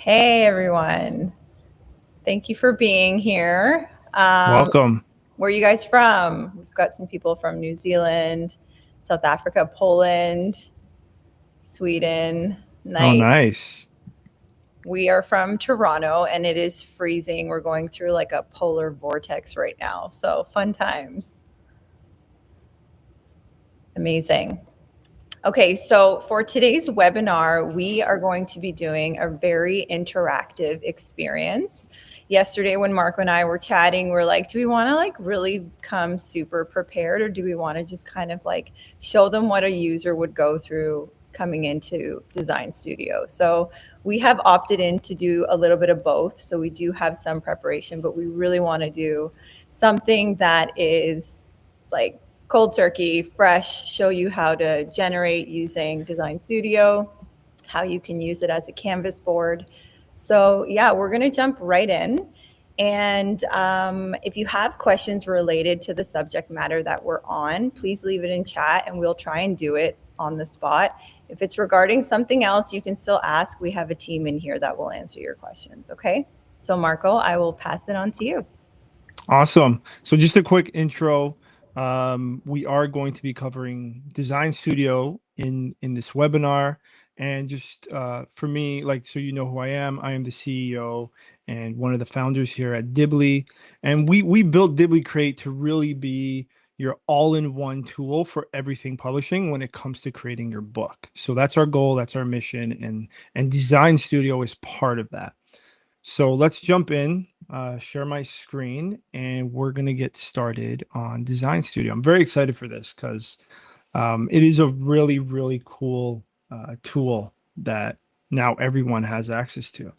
Hey everyone. Thank you for being here. Welcome. Where are you guys from? We've got some people from New Zealand, South Africa, Poland, Sweden. Oh, Nice. nice. We are from Toronto and it is freezing. We're going through like a polar vortex right now. So fun times. Amazing. Okay, so for today's webinar, we are going to be doing a very interactive experience. Yesterday when Marco and I were chatting, we're like, do we want to like really come super prepared, or do we want to just kind of like show them what a user would go through coming into Design Studio? So we have opted in to do a little bit of both. So we do have some preparation, but we really want to do something that is like cold turkey, fresh, show you how to generate using Design Studio, how you can use it as a canvas board. So yeah, we're going to jump right in. And if you have questions related to the subject matter that we're on, please leave it in chat and we'll try and do it on the spot. If it's regarding something else, you can still ask. We have a team in here that will answer your questions. Okay. So Marco, I will pass it on to you. Awesome. So just a quick intro. We are going to be covering Design Studio in this webinar. And just for me, like, so you know who I am the CEO and one of the founders here at Dibbly. And we built Dibbly Create to really be your all-in-one tool for everything publishing when it comes to creating your book. So that's our goal, that's our mission, and Design Studio is part of that. So let's jump in, share my screen, and we're going to get started on Design Studio. I'm very excited for this because it is a really, really cool tool that now everyone has access to.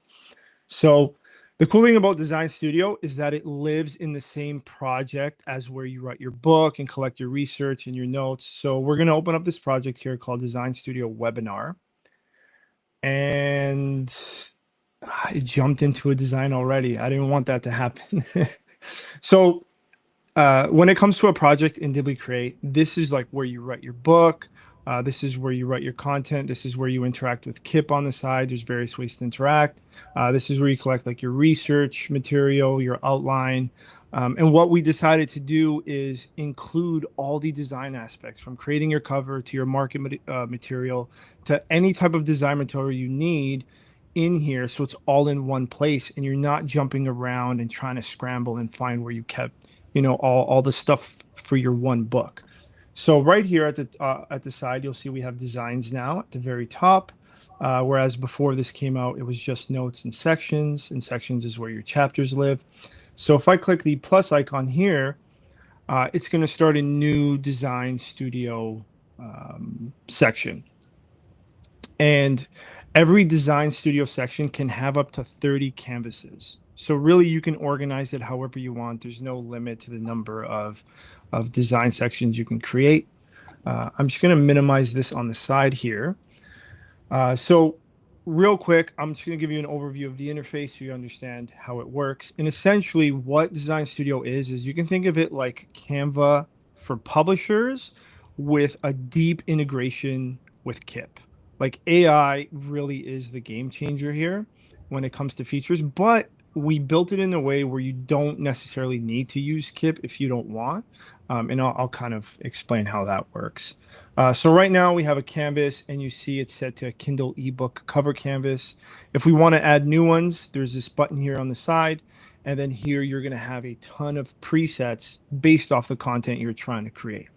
So the cool thing about Design Studio is that it lives in the same project as where you write your book and collect your research and your notes. So we're going to open up this project here called Design Studio Webinar. And I jumped into a design already. I didn't want that to happen. So when it comes to a project in Dibbly Create, this is like where you write your book. This is where you write your content. This is where you interact with Kip on the side. There's various ways to interact. This is where you collect like your research material, your outline. And what we decided to do is include all the design aspects from creating your cover to your market material to any type of design material you need in here. So it's all in one place and you're not jumping around and trying to scramble and find where you kept all the stuff for your one book. So right here at the side, you'll see we have designs now at the very top. Whereas before this came out, it was just notes and sections is where your chapters live. So if I click the plus icon here, it's going to start a new Design Studio section. And every Design Studio section can have up to 30 canvases. So really you can organize it however you want. There's no limit to the number of design sections you can create. I'm just going to minimize this on the side here. So real quick, I'm just going to give you an overview of the interface so you understand how it works. And essentially what Design Studio is you can think of it like Canva for publishers with a deep integration with Kip. Like AI really is the game changer here when it comes to features, but we built it in a way where you don't necessarily need to use Kip if you don't want. And I'll kind of explain how that works. So right now we have a canvas and you see it's set to a Kindle ebook cover canvas. If we want to add new ones, there's this button here on the side. And then here you're going to have a ton of presets based off the content you're trying to create.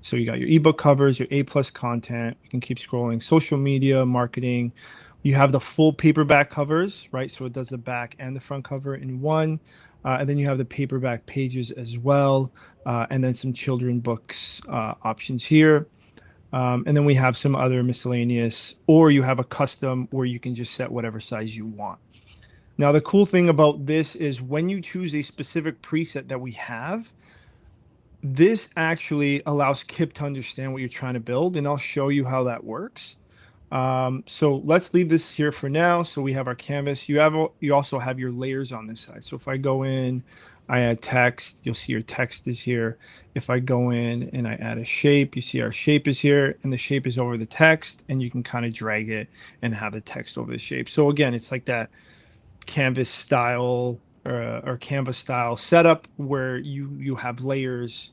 So you got your ebook covers, your A+ content. You can keep scrolling, social media, marketing. You have the full paperback covers, right? So it does the back and the front cover in one. And then you have the paperback pages as well. And then some children books options here. And then we have some other miscellaneous, or you have a custom where you can just set whatever size you want. Now, the cool thing about this is when you choose a specific preset that we have, this actually allows Kip to understand what you're trying to build, and I'll show you how that works. So let's leave this here for now. So we have our canvas. You also have your layers on this side. So if I go in, I add text, you'll see your text is here. If I go in and I add a shape, you see our shape is here and the shape is over the text, and you can kind of drag it and have the text over the shape. So again, it's like that canvas style or canvas style setup where you have layers.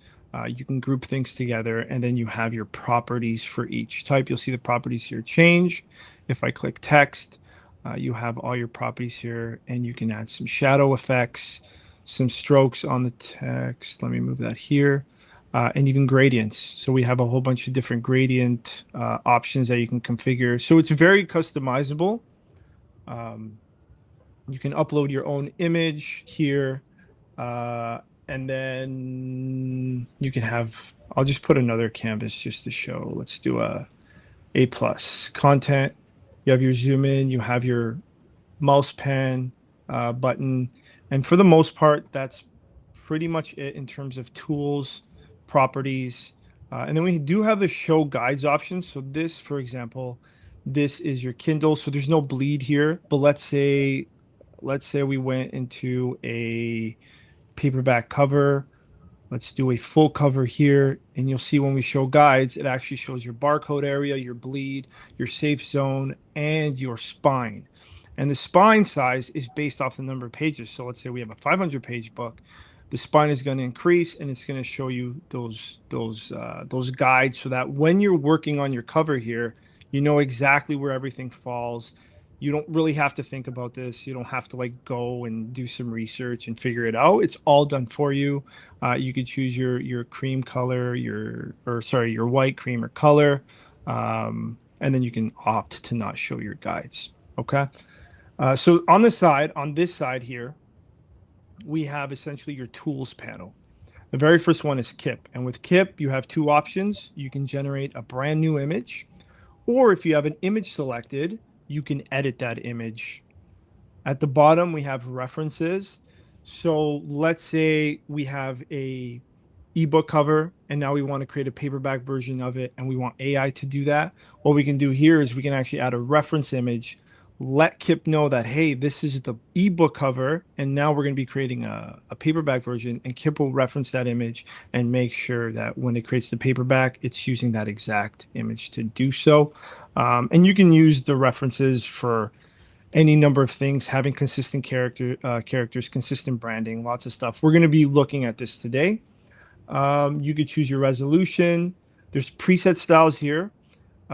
You can group things together, and then you have your properties for each type. You'll see the properties here change. If I click text, you have all your properties here, and you can add some shadow effects, some strokes on the text. Let me move that here. And even gradients. So we have a whole bunch of different gradient options that you can configure. So it's very customizable. Um, you can upload your own image here, uh, and then you can have, I'll just put another canvas just to show. Let's do a plus content. You have your zoom in, you have your mouse pan button. And for the most part, that's pretty much it in terms of tools, properties. And then we do have the show guides option. So this, for example, this is your Kindle. So there's no bleed here, but let's say we went into a paperback cover. Let's do a full cover here. And you'll see when we show guides, it actually shows your barcode area, your bleed, your safe zone, and your spine. And the spine size is based off the number of pages. So let's say we have a 500-page book. The spine is going to increase, and it's going to show you those guides so that when you're working on your cover here, you know exactly where everything falls. You don't really have to think about this. You don't have to like go and do some research and figure it out. It's all done for you. You could choose your cream color, your white, cream, or color, and then you can opt to not show your guides. Okay. So on this side here, we have essentially your tools panel. The very first one is KIP, and with KIP, you have two options. You can generate a brand new image, or if you have an image selected, you can edit that image. At the bottom, we have references. So let's say we have a ebook cover and now we want to create a paperback version of it and we want AI to do that. What we can do here is we can actually add a reference image, let Kip know that, hey, this is the ebook cover, and now we're going to be creating a paperback version, and Kip will reference that image and make sure that when it creates the paperback, it's using that exact image to do so. And you can use the references for any number of things, having consistent characters, consistent branding, lots of stuff. We're going to be looking at this today. You could choose your resolution. There's preset styles here.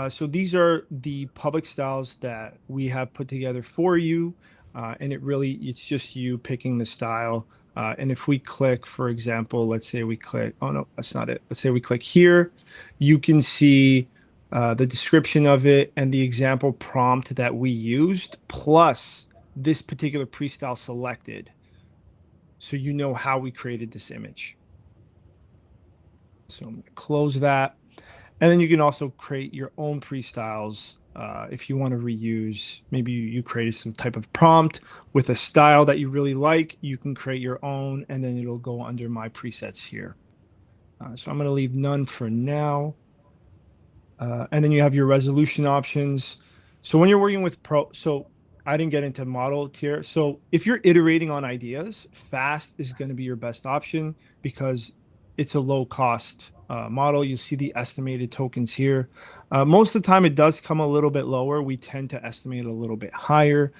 So these are the public styles that we have put together for you. And it's just you picking the style. And if we click, for example, let's say we click, oh no, that's not it. Let's say we click here, you can see the description of it and the example prompt that we used, plus this particular pre-style selected. So you know how we created this image. So I'm going to close that. And then you can also create your own pre-styles if you want to reuse. Maybe you created some type of prompt with a style that you really like. You can create your own, and then it'll go under my presets here. So I'm going to leave none for now. And then you have your resolution options. So when you're working with so I didn't get into model tier. So if you're iterating on ideas, fast is going to be your best option because it's a low cost model. You see the estimated tokens here. Most of the time it does come a little bit lower. We tend to estimate a little bit higher.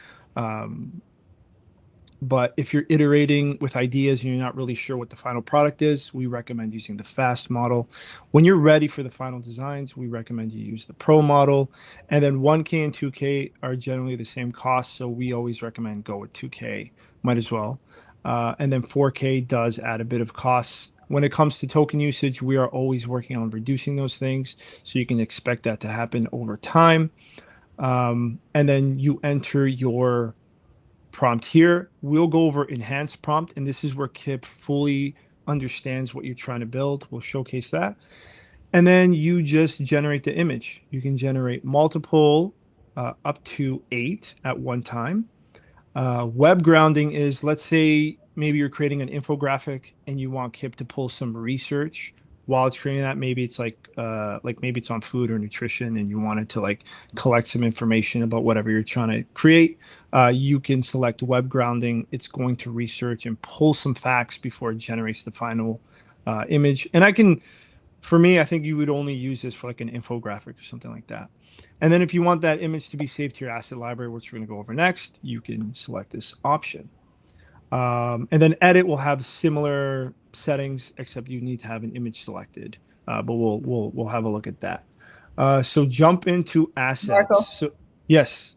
But if you're iterating with ideas and you're not really sure what the final product is, we recommend using the fast model. When you're ready for the final designs, we recommend you use the pro model. And then 1K and 2K are generally the same cost, so we always recommend go with 2K, might as well. And then 4K does add a bit of costs. When it comes to token usage, we are always working on reducing those things, so you can expect that to happen over time. And then you enter your prompt here. We'll go over enhanced prompt, and this is where Kip fully understands what you're trying to build. We'll showcase that. And then you just generate the image. You can generate multiple, up to 8 at one time. Web grounding is, let's say maybe you're creating an infographic and you want Kip to pull some research while it's creating that, maybe it's like maybe it's on food or nutrition and you wanted to like collect some information about whatever you're trying to create. You can select web grounding. It's going to research and pull some facts before it generates the final image. And for me, I think you would only use this for like an infographic or something like that. And then if you want that image to be saved to your asset library, which we're going to go over next, you can select this option. And then edit will have similar settings, except you need to have an image selected. But we'll have a look at that. So jump into assets. Marco, So yes,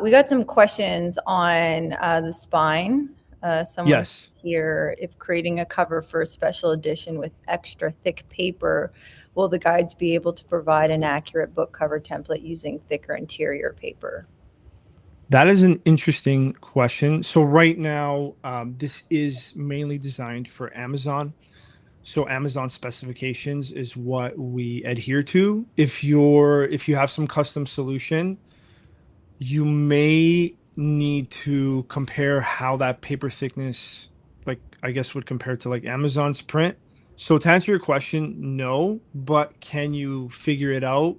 we got some questions on the spine. Someone yes. here, if creating a cover for a special edition with extra thick paper, will the guides be able to provide an accurate book cover template using thicker interior paper? That is an interesting question. So right now, this is mainly designed for Amazon. So Amazon specifications is what we adhere to. If you have some custom solution, you may need to compare how that paper thickness, like I guess would compare to like Amazon's print. So to answer your question, no, but can you figure it out?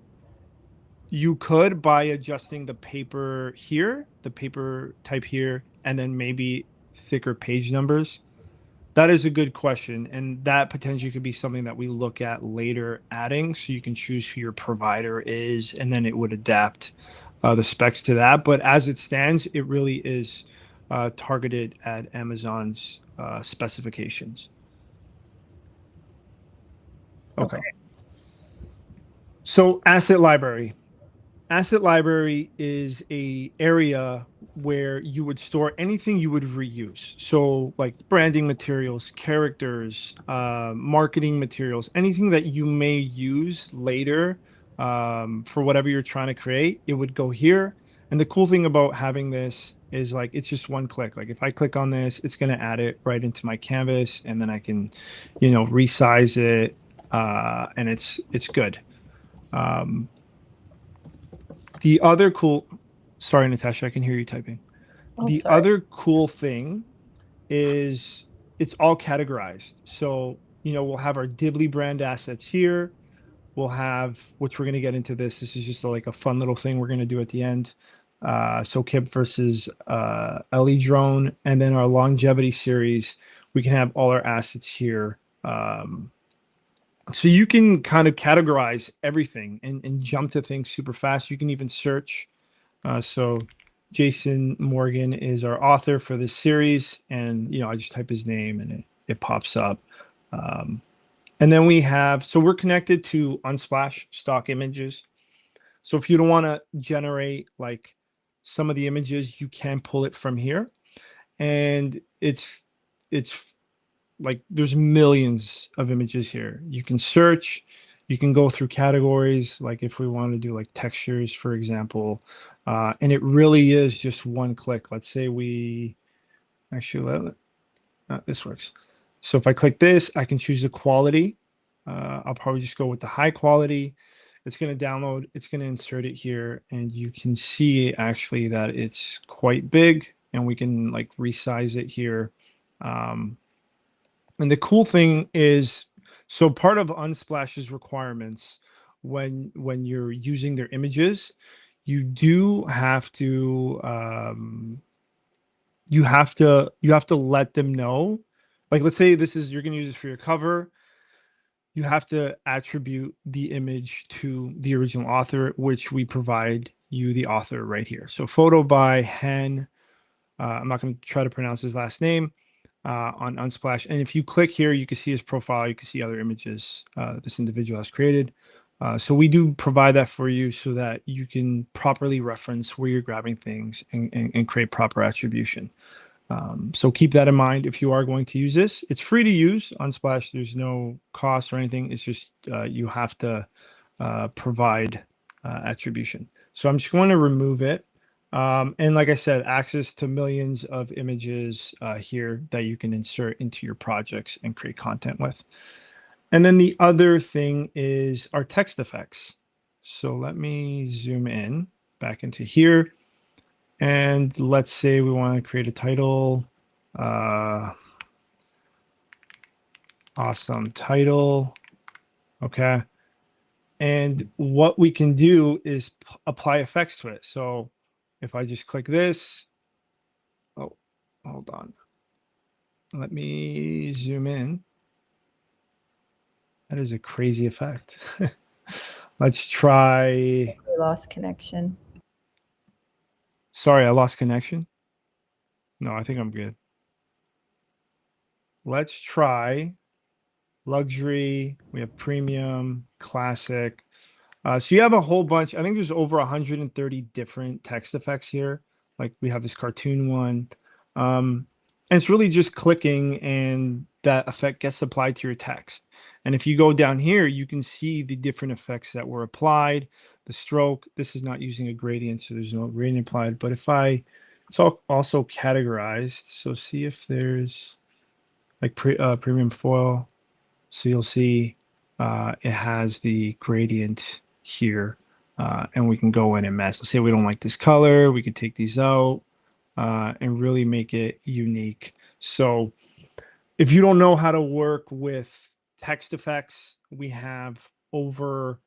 You could by adjusting the paper here, the paper type here, and then maybe thicker page numbers. That is a good question. And that potentially could be something that we look at later adding. So you can choose who your provider is, and then it would adapt the specs to that. But as it stands, it really is targeted at Amazon's specifications. Okay. Okay. So asset library. Asset library is a area where you would store anything you would reuse. So like branding materials, characters, marketing materials, anything that you may use later for whatever you're trying to create, it would go here. And the cool thing about having this is like it's just one click. Like if I click on this, it's going to add it right into my canvas, and then I can, resize it, and it's good. Um, the other cool, sorry, Natasha, I can hear you typing. Oh, The sorry. other cool thing is it's all categorized. So, we'll have our Dibbly brand assets here. We'll have, which we're going to get into this. This is just like a fun little thing we're going to do at the end. So Kip versus LE drone. And then our longevity series, we can have all our assets here. So you can kind of categorize everything and jump to things super fast. You can even search. So Jason Morgan is our author for this series, and I just type his name and it pops up. And then so we're connected to Unsplash stock images. So if you don't want to generate like some of the images, you can pull it from here, and it's like there's millions of images here. You can search, you can go through categories, like if we want to do like textures, for example, and it really is just one click. Let's say we actually this works. So if I click this, I can choose the quality. I'll probably just go with the high quality. It's going to download, it's going to insert it here, and you can see actually that it's quite big, and we can like resize it here. And the cool thing is, so part of Unsplash's requirements when you're using their images, you do have to you have to let them know. Like let's say you're going to use this for your cover, you have to attribute the image to the original author, which we provide you the author right here. So photo by Hen. I'm not going to try to pronounce his last name. On Unsplash. And if you click here, you can see his profile. You can see other images that this individual has created. So we do provide that for you so that you can properly reference where you're grabbing things and create proper attribution. So keep that in mind if you are going to use this. It's free to use Unsplash. There's no cost or anything. It's just you have to provide attribution. So I'm just going to remove it. And like I said, access to millions of images here that you can insert into your projects and create content with. And then the other thing is our text effects. So let me zoom in back into here. And let's say we want to create a title. Awesome title. Okay. And what we can do is apply effects to it. So if I just click this, oh, hold on. Let me zoom in. That is a crazy effect. Let's try. We lost connection. Sorry, I lost connection. No, I think I'm good. Let's try luxury. We have premium, classic. So you have a whole bunch. I think there's over 130 different text effects here. Like we have this cartoon one. And it's really just clicking and that effect gets applied to your text. And if you go down here, you can see the different effects that were applied. The stroke, this is not using a gradient, so there's no gradient applied. But if it's also categorized. So see if there's like premium foil. So you'll see it has the gradient here, and we can go in and mess. Let's say we don't like this color, we could take these out and really make it unique. So if you don't know how to work with text effects, we have over,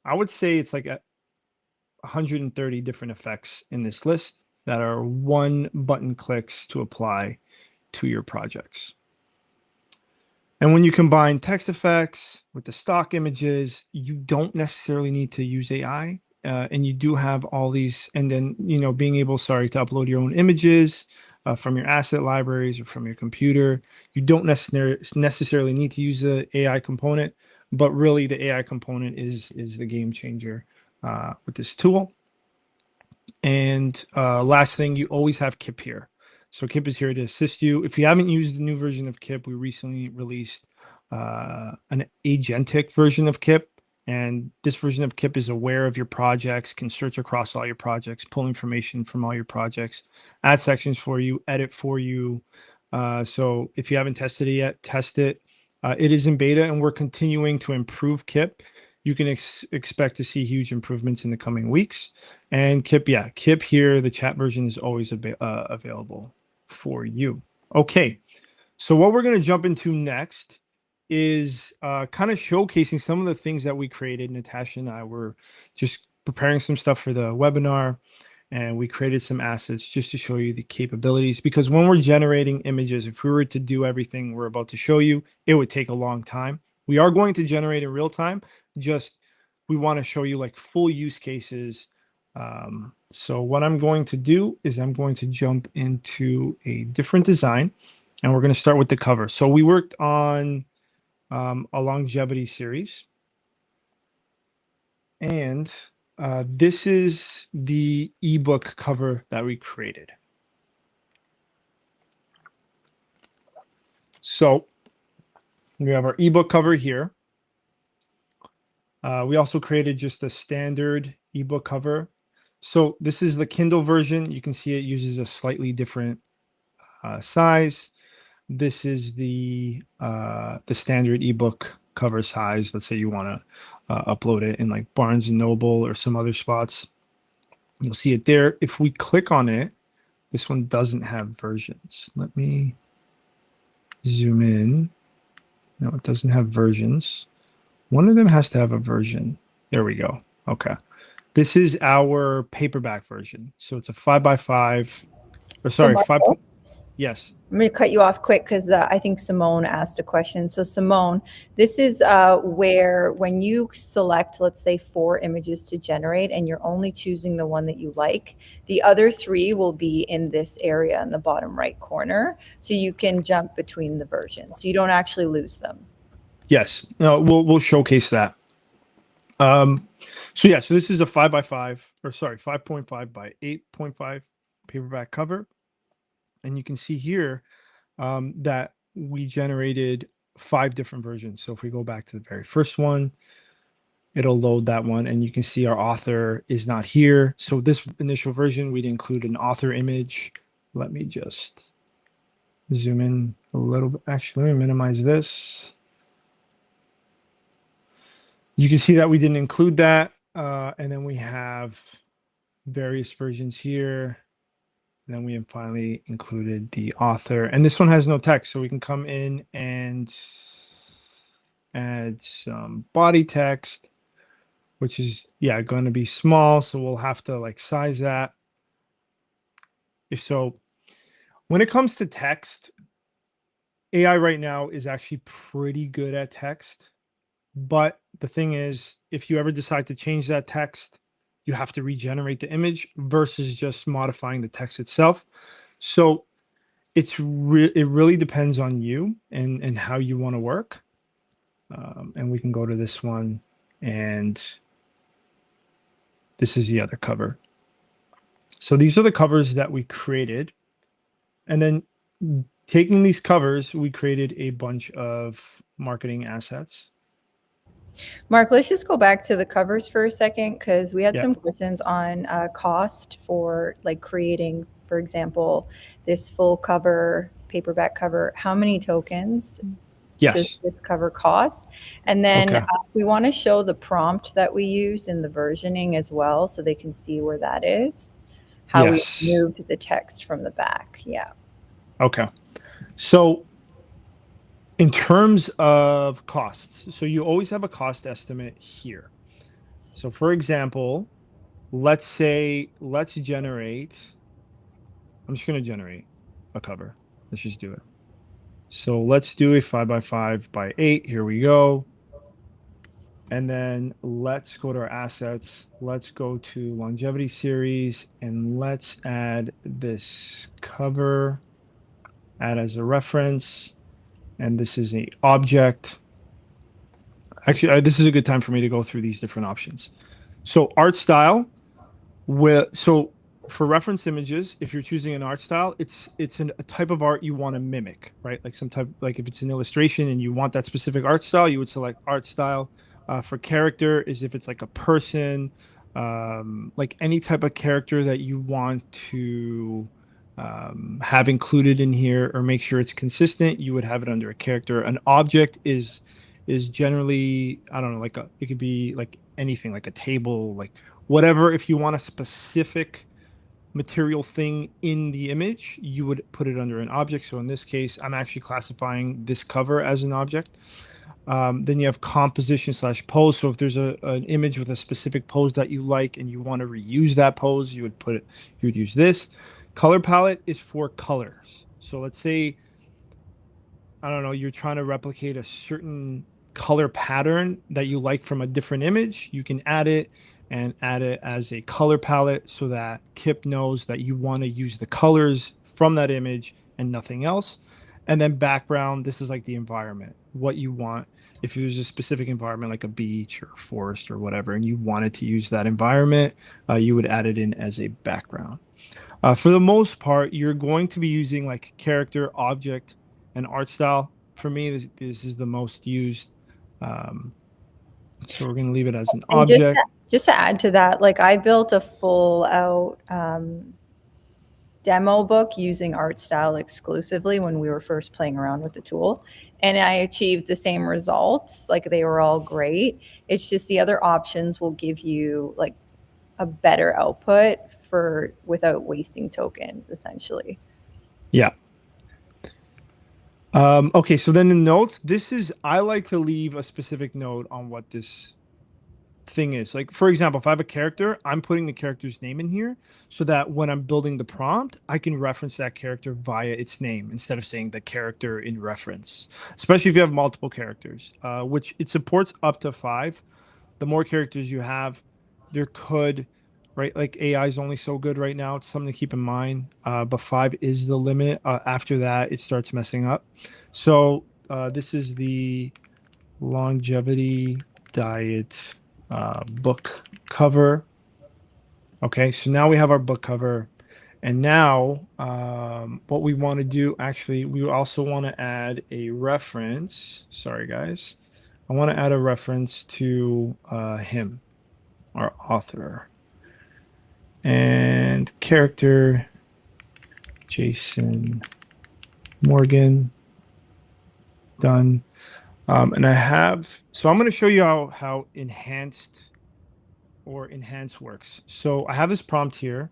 I would say it's like 130 different effects in this list that are one button clicks to apply to your projects. And when you combine text effects with the stock images, you don't necessarily need to use AI. And you do have all these, and then, being able, to upload your own images from your asset libraries or from your computer. You don't necessarily need to use the AI component, but really the AI component is the game changer with this tool. And last thing, you always have Kip here. So Kip is here to assist you. If you haven't used the new version of Kip, we recently released an agentic version of Kip. And this version of Kip is aware of your projects, can search across all your projects, pull information from all your projects, add sections for you, edit for you. So if you haven't tested it yet, test it. It is in beta, and we're continuing to improve Kip. You can expect to see huge improvements in the coming weeks. And Kip here, the chat version is always available for you. Okay, so what we're going to jump into next is kind of showcasing some of the things that we created. Natasha and I were just preparing some stuff for the webinar, and we created some assets just to show you the capabilities. Because when we're generating images, if we were to do everything we're about to show you, it would take a long time. We are going to generate in real time. Just we want to show you like full use cases. So what I'm going to do is I'm going to jump into a different design, and we're going to start with the cover. So we worked on a longevity series, and this is the ebook cover that we created. So we have our ebook cover here. We also created just a standard ebook cover. So this is the Kindle version. You can see it uses a slightly different size. This is the standard ebook cover size. Let's say you want to upload it in like Barnes and Noble or some other spots. You'll see it there. If we click on it, this one doesn't have versions. Let me zoom in. No, it doesn't have versions. One of them has to have a version. There we go. Okay. This is our paperback version. So it's a 5x5, or So sorry, Marco, yes. I'm going to cut you off quick because I think Simone asked a question. So Simone, this is where when you select, let's say 4 images to generate, and you're only choosing the one that you like, the other 3 will be in this area in the bottom right corner. So you can jump between the versions. You don't actually lose them. Yes. No, we'll showcase that. So this is a 5x5, or sorry, 5.5 by 8.5 paperback cover. And you can see here that we generated 5 different versions. So if we go back to the very first one, it'll load that one, and you can see our author is not here. So this initial version, we'd include an author image. Let me just zoom in a little bit. Actually, let me minimize this. You can see that we didn't include that. And then we have various versions here. And then we have finally included the author. And this one has no text, so we can come in and add some body text, which is, yeah, going to be small. So we'll have to like size that. If so, when it comes to text, AI right now is actually pretty good at text. But the thing is, if you ever decide to change that text, you have to regenerate the image versus just modifying the text itself. So it really depends on you and how you want to work. And we can go to this one, and this is the other cover. So these are the covers that we created. And then taking these covers, we created a bunch of marketing assets. Mark, let's just go back to the covers for a second because we had Yeah. some questions on cost for like creating, for example, this full cover, paperback cover. How many tokens does Yes. this cover cost? And then Okay. we want to show the prompt that we used in the versioning as well so they can see where that is, how we Yes. moved the text from the back. Yeah. Okay. So in terms of costs, so you always have a cost estimate here. So for example, let's generate, I'm just going to generate a cover. Let's just do it. So let's do a 5x5x8. Here we go. And then let's go to our assets. Let's go to longevity series and let's add this cover, add as a reference. And this is a object. Actually, this is a good time for me to go through these different options. So art style, so for reference images, if you're choosing an art style, it's a type of art you want to mimic, right? Like some type, like if it's an illustration and you want that specific art style, you would select art style. For character is if it's like a person, like any type of character that you want to have included in here or make sure it's consistent, you would have it under a character. An object is generally, I don't know, like it could be like anything, like a table, like whatever. If you want a specific material thing in the image, you would put it under an object. So in this case, I'm actually classifying this cover as an object. Then you have composition slash pose. So if there's an image with a specific pose that you like and you want to reuse that pose, you would use this. Color palette is for colors. So let's say, I don't know, you're trying to replicate a certain color pattern that you like from a different image. You can add it and add it as a color palette so that Kip knows that you want to use the colors from that image and nothing else. And then background, this is like the environment, what you want. If there's a specific environment like a beach or a forest or whatever, and you wanted to use that environment, you would add it in as a background. For the most part, you're going to be using like character, object, and art style. For me, this is the most used. Um, so we're going to leave it as an And object. just to add to that, like I built a full out demo book using art style exclusively when we were first playing around with the tool, and I achieved the same results. Like they were all great. It's just the other options will give you like a better output for without wasting tokens essentially. Yeah. Okay, so then the notes, I like to leave a specific note on what this thing is. Like, for example, if I have a character, I'm putting the character's name in here so that when I'm building the prompt, I can reference that character via its name instead of saying the character in reference, especially if you have multiple characters, which it supports up to 5. The more characters you have, there could, right? Like AI is only so good right now. It's something to keep in mind. But 5 is the limit. After that, it starts messing up. So this is the longevity diet book cover. Okay, so now we have our book cover. And now what we want to do, actually, we also want to add a reference. Sorry, guys. I want to add a reference to him, our author. And character, Jason Morgan. Done. And so I'm going to show you how enhance works. So I have this prompt here,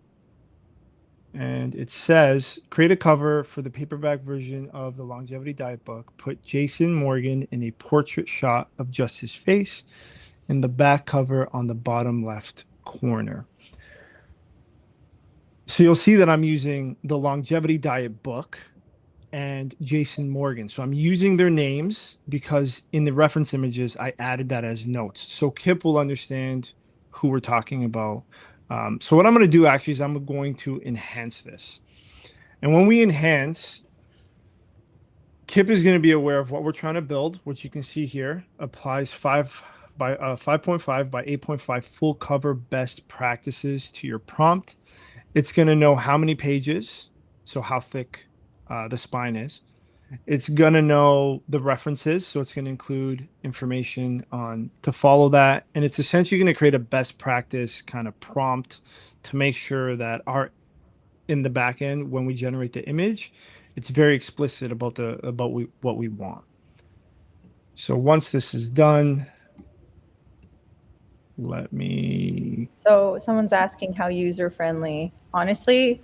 And it says, create a cover for the paperback version of the Longevity Diet book. Put Jason Morgan in a portrait shot of just his face in the back cover on the bottom left corner. So you'll see that I'm using the Longevity Diet book and Jason Morgan. So I'm using their names because in the reference images, I added that as notes. So Kip will understand who we're talking about. So what I'm going to do actually is I'm going to enhance this. And when we enhance, Kip is going to be aware of what we're trying to build, which you can see here applies 5.5 by 8.5 full cover best practices to your prompt. It's going to know how many pages, so how thick the spine is. It's going to know the references, so it's going to include information on to follow that. And it's essentially going to create a best practice kind of prompt to make sure that our in the back end, when we generate the image, it's very explicit about what we want. So once this is done, let me. So someone's asking how user friendly. Honestly,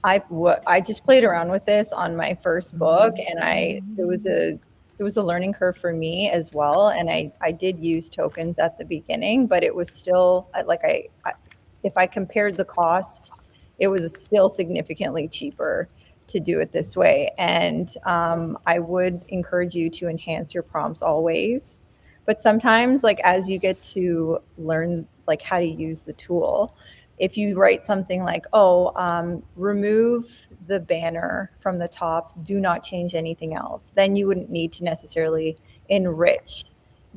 I just played around with this on my first book, and it was a learning curve for me as well. And I did use tokens at the beginning, but it was still like if I compared the cost, it was still significantly cheaper to do it this way. And I would encourage you to enhance your prompts always. But sometimes, like as you get to learn like how to use the tool, if you write something like, oh, remove the banner from the top, do not change anything else, then you wouldn't need to necessarily enrich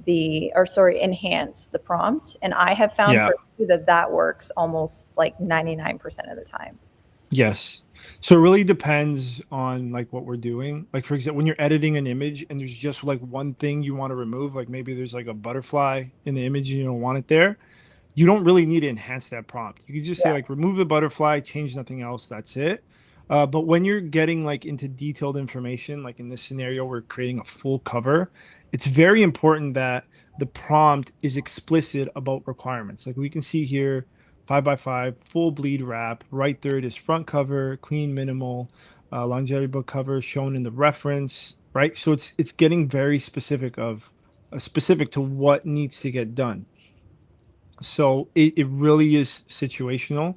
enhance the prompt. And I have found Yeah. that works almost like 99% of the time. Yes. So it really depends on like what we're doing. Like for example, when you're editing an image and there's just like one thing you want to remove, like maybe there's like a butterfly in the image and you don't want it there, you don't really need to enhance that prompt. You can just say Yeah. like remove the butterfly, change nothing else, that's it. But when you're getting like into detailed information, like in this scenario, we're creating a full cover, it's very important that the prompt is explicit about requirements. Like we can see here, 5x5, full bleed wrap, right third is front cover, clean minimal, longevity book cover shown in the reference, right? So it's getting very specific to what needs to get done. So it really is situational,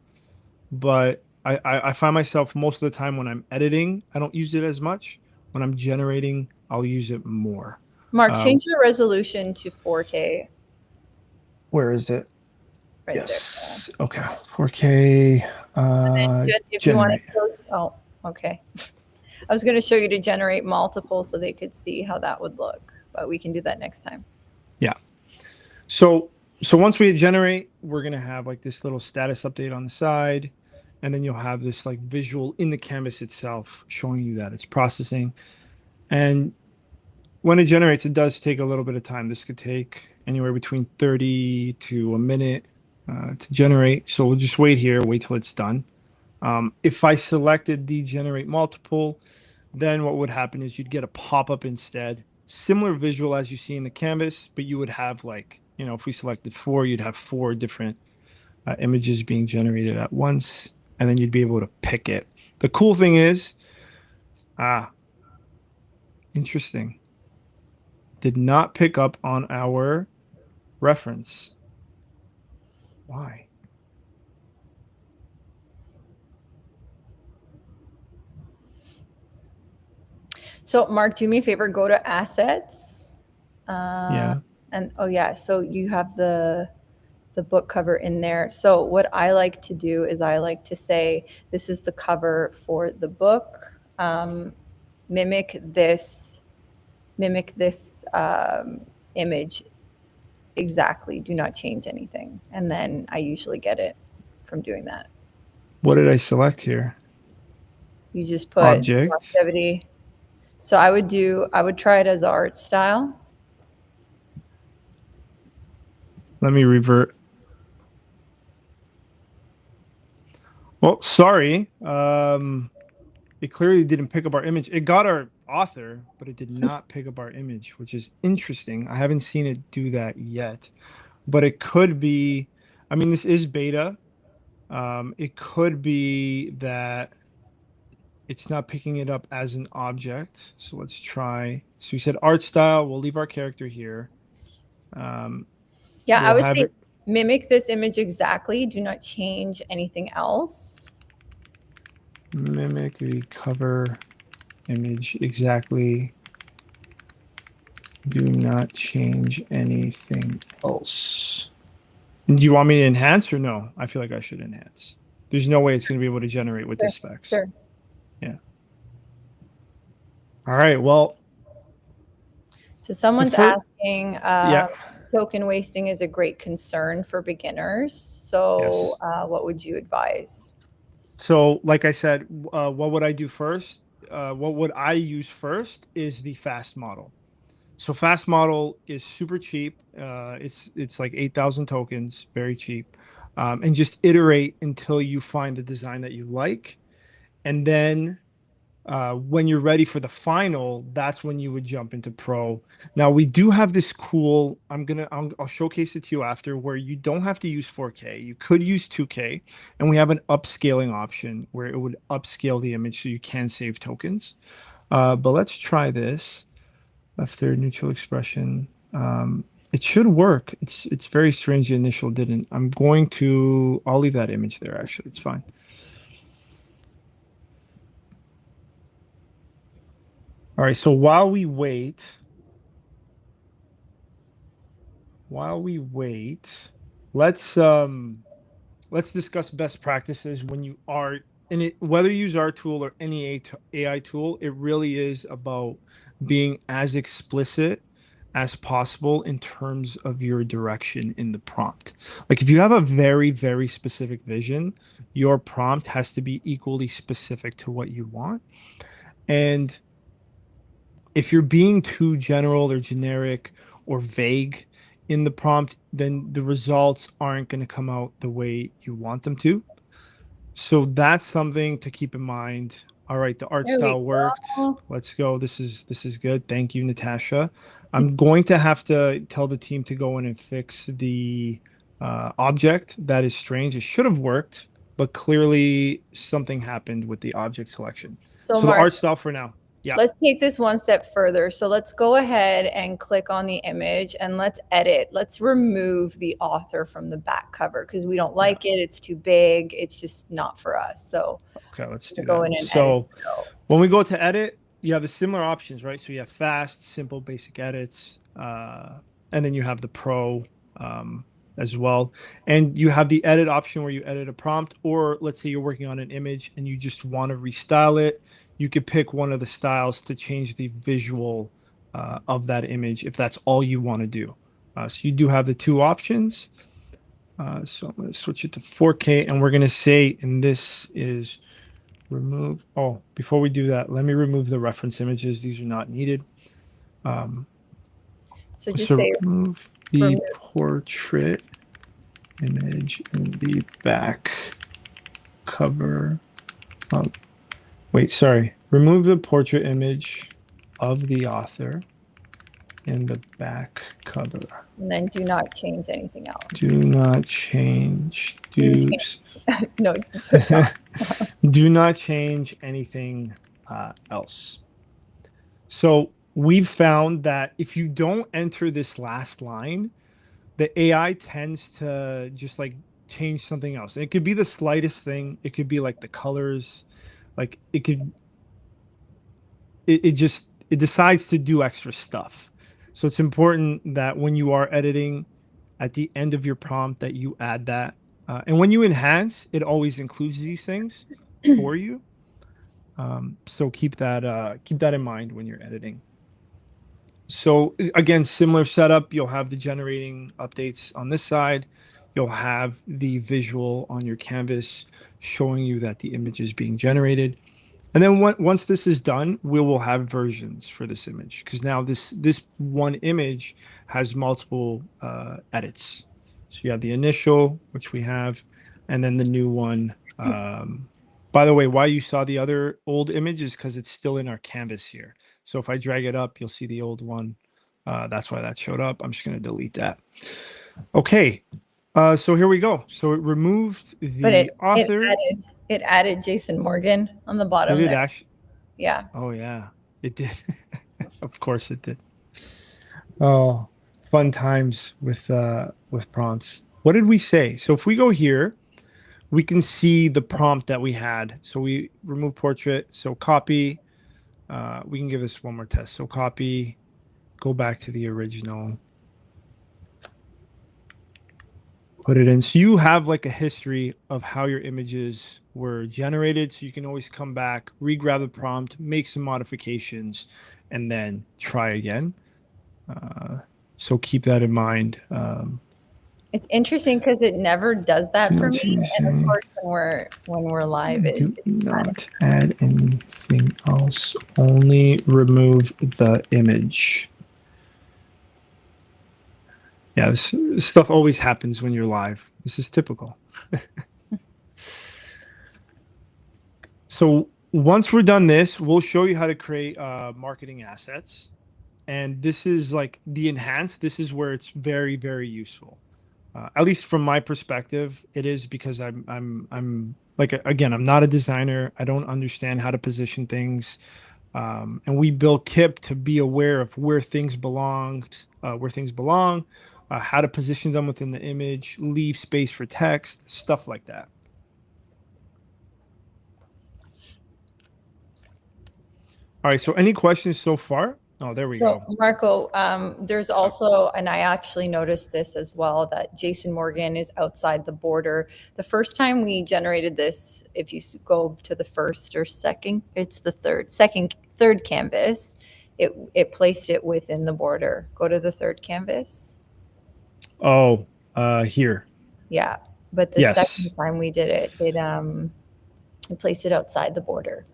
but I find myself most of the time when I'm editing, I don't use it as much. When I'm generating, I'll use it more. Mark, Uh, change your resolution to 4K where is it? right there. Yes. Okay. 4K. If you want Generate. to, oh, okay. I was going to show you to generate multiple so they could see how that would look, but we can do that next time. Yeah. So once we generate, we're gonna have like this little status update on the side, and then you'll have this like visual in the canvas itself showing you that it's processing. And when it generates, it does take a little bit of time. This could take anywhere between 30 to a minute to generate. So we'll just wait here, wait till it's done. If I selected the generate multiple, then what would happen is you'd get a pop-up instead. Similar visual as you see in the canvas, but you would have like, if we selected 4, you'd have 4 different images being generated at once, and then you'd be able to pick it. The cool thing is, interesting. Did not pick up on our reference. Why? So Mark, do me a favor, go to assets. Yeah. And oh yeah, so you have the book cover in there. So what I like to do is I like to say, this is the cover for the book. Mimic this image exactly. Do not change anything. And then I usually get it from doing that. What did I select here? You just put Object. longevity. So I would try it as art style. Let me revert. Well, sorry. It clearly didn't pick up our image. It got our author, but it did not pick up our image, which is interesting. I haven't seen it do that yet, but it could be, I mean, this is beta. It could be that it's not picking it up as an object. So let's try. So we said art style. We'll leave our character here. Yeah, I We'll would have say it. mimic this image exactly. Do not change anything else. Mimic the cover image exactly. Do not change anything else. Do you want me to enhance or no? I feel like I should enhance. There's no way it's going to be able to generate with the Sure, specs. sure. Yeah. All right. Well, So someone's for asking, yeah. token wasting is a great concern for beginners. Yes. So what would you advise? So, like I said, what would I do first? What would I use first is the fast model. So fast model is super cheap. It's like 8,000 tokens, very cheap. And just iterate until you find the design that you like. And then when you're ready for the final, that's when you would jump into pro. Now we do have this cool. I'll showcase it to you after, where you don't have to use 4K. You could use 2K, and we have an upscaling option where it would upscale the image so you can save tokens. But let's try this. Left there, neutral expression. It should work. It's very strange the initial didn't. I'll leave that image there. Actually, it's fine. All right. So while we wait, let's discuss best practices when you are in it, whether you use our tool or any AI tool. It really is about being as explicit as possible in terms of your direction in the prompt. Like if you have a very, very specific vision, your prompt has to be equally specific to what you want. And if you're being too general or generic or vague in the prompt, then the results aren't going to come out the way you want them to. So that's something to keep in mind. All right, the art There we style worked. go. Let's go. This is good. Thank you, Natasha. I'm going to have to tell the team to go in and fix the object. That is strange. It should have worked, but clearly something happened with the object selection. So So the Mark, art style for now. Yeah. let's take this one step further. So let's go ahead and click on the image and let's edit. Let's remove the author from the back cover because we don't Yeah. like it. It's too big. It's just not for us. So Okay, let's we'll do go that. in and edit So it out. when we go to edit, you have the similar options, right? So you have fast, simple, basic edits, and then you have the pro um, as well. And you have the edit option where you edit a prompt, or let's say you're working on an image and you just want to restyle it. You could pick one of the styles to change the visual of that image if that's all you want to do. So you do have the two options. So I'm going to switch it to 4K, and we're going to say, and this is remove. Oh, before we do that, let me remove the reference images. These are not needed. Um, So just so say remove the remove. portrait image in the back cover. Oh, wait, sorry. Remove the portrait image of the author in the back cover. And then do not change anything else. Do not change. You can change. No, put not. Do not change anything else. So we've found that if you don't enter this last line, the AI tends to just like change something else. And it could be the slightest thing. It could be like the colors, like it decides to do extra stuff. So it's important that when you are editing at the end of your prompt that you add that. And when you enhance, it always includes these things for you. So keep that in mind when you're editing. So again, similar setup. You'll have the generating updates on this side. You'll have the visual on your canvas showing you that the image is being generated. And then once this is done, we will have versions for this image because now this one image has multiple edits. So you have the initial, which we have, and then the new one. By the way, why you saw the other old image is because it's still in our canvas here. So if I drag it up, you'll see the old one. That's why that showed up. I'm just going to delete that. Okay. So here we go. So it removed But the author. it added Jason Morgan on the Did bottom it there. actually? Yeah. Oh yeah, it did. Of course it did. Oh, fun times with prompts. What did we say? So if we go here, we can see the prompt that we had. So we remove portrait. So copy. We can give this one more test. So copy, go back to the original, put it in. So you have like a history of how your images were generated. So you can always come back, re-grab the prompt, make some modifications, and then try again. Uh, so keep that in mind. It's interesting because it never does Do that for not me. change And of anything. course when we're live Do it's not add anything else. Only remove the image. Yeah, this stuff always happens when you're live. This is typical. So once we're done this, we'll show you how to create marketing assets. And this is like the enhanced. This is where it's very, very useful. At least from my perspective, it is because I'm like again, I'm not a designer. I don't understand how to position things. And we build KIP to be aware of where things belong, how to position them within the image, leave space for text, stuff like that. All right. So, any questions so far? Oh, there we So, go. Marco, there's also, and I actually noticed this as well, that Jason Morgan is outside the border. The first time we generated this, if you go to the first or second, it's the third canvas. It placed it within the border. Go to the third canvas. Oh, here. Yeah, but the second Yes, time we did it, it placed it outside the border.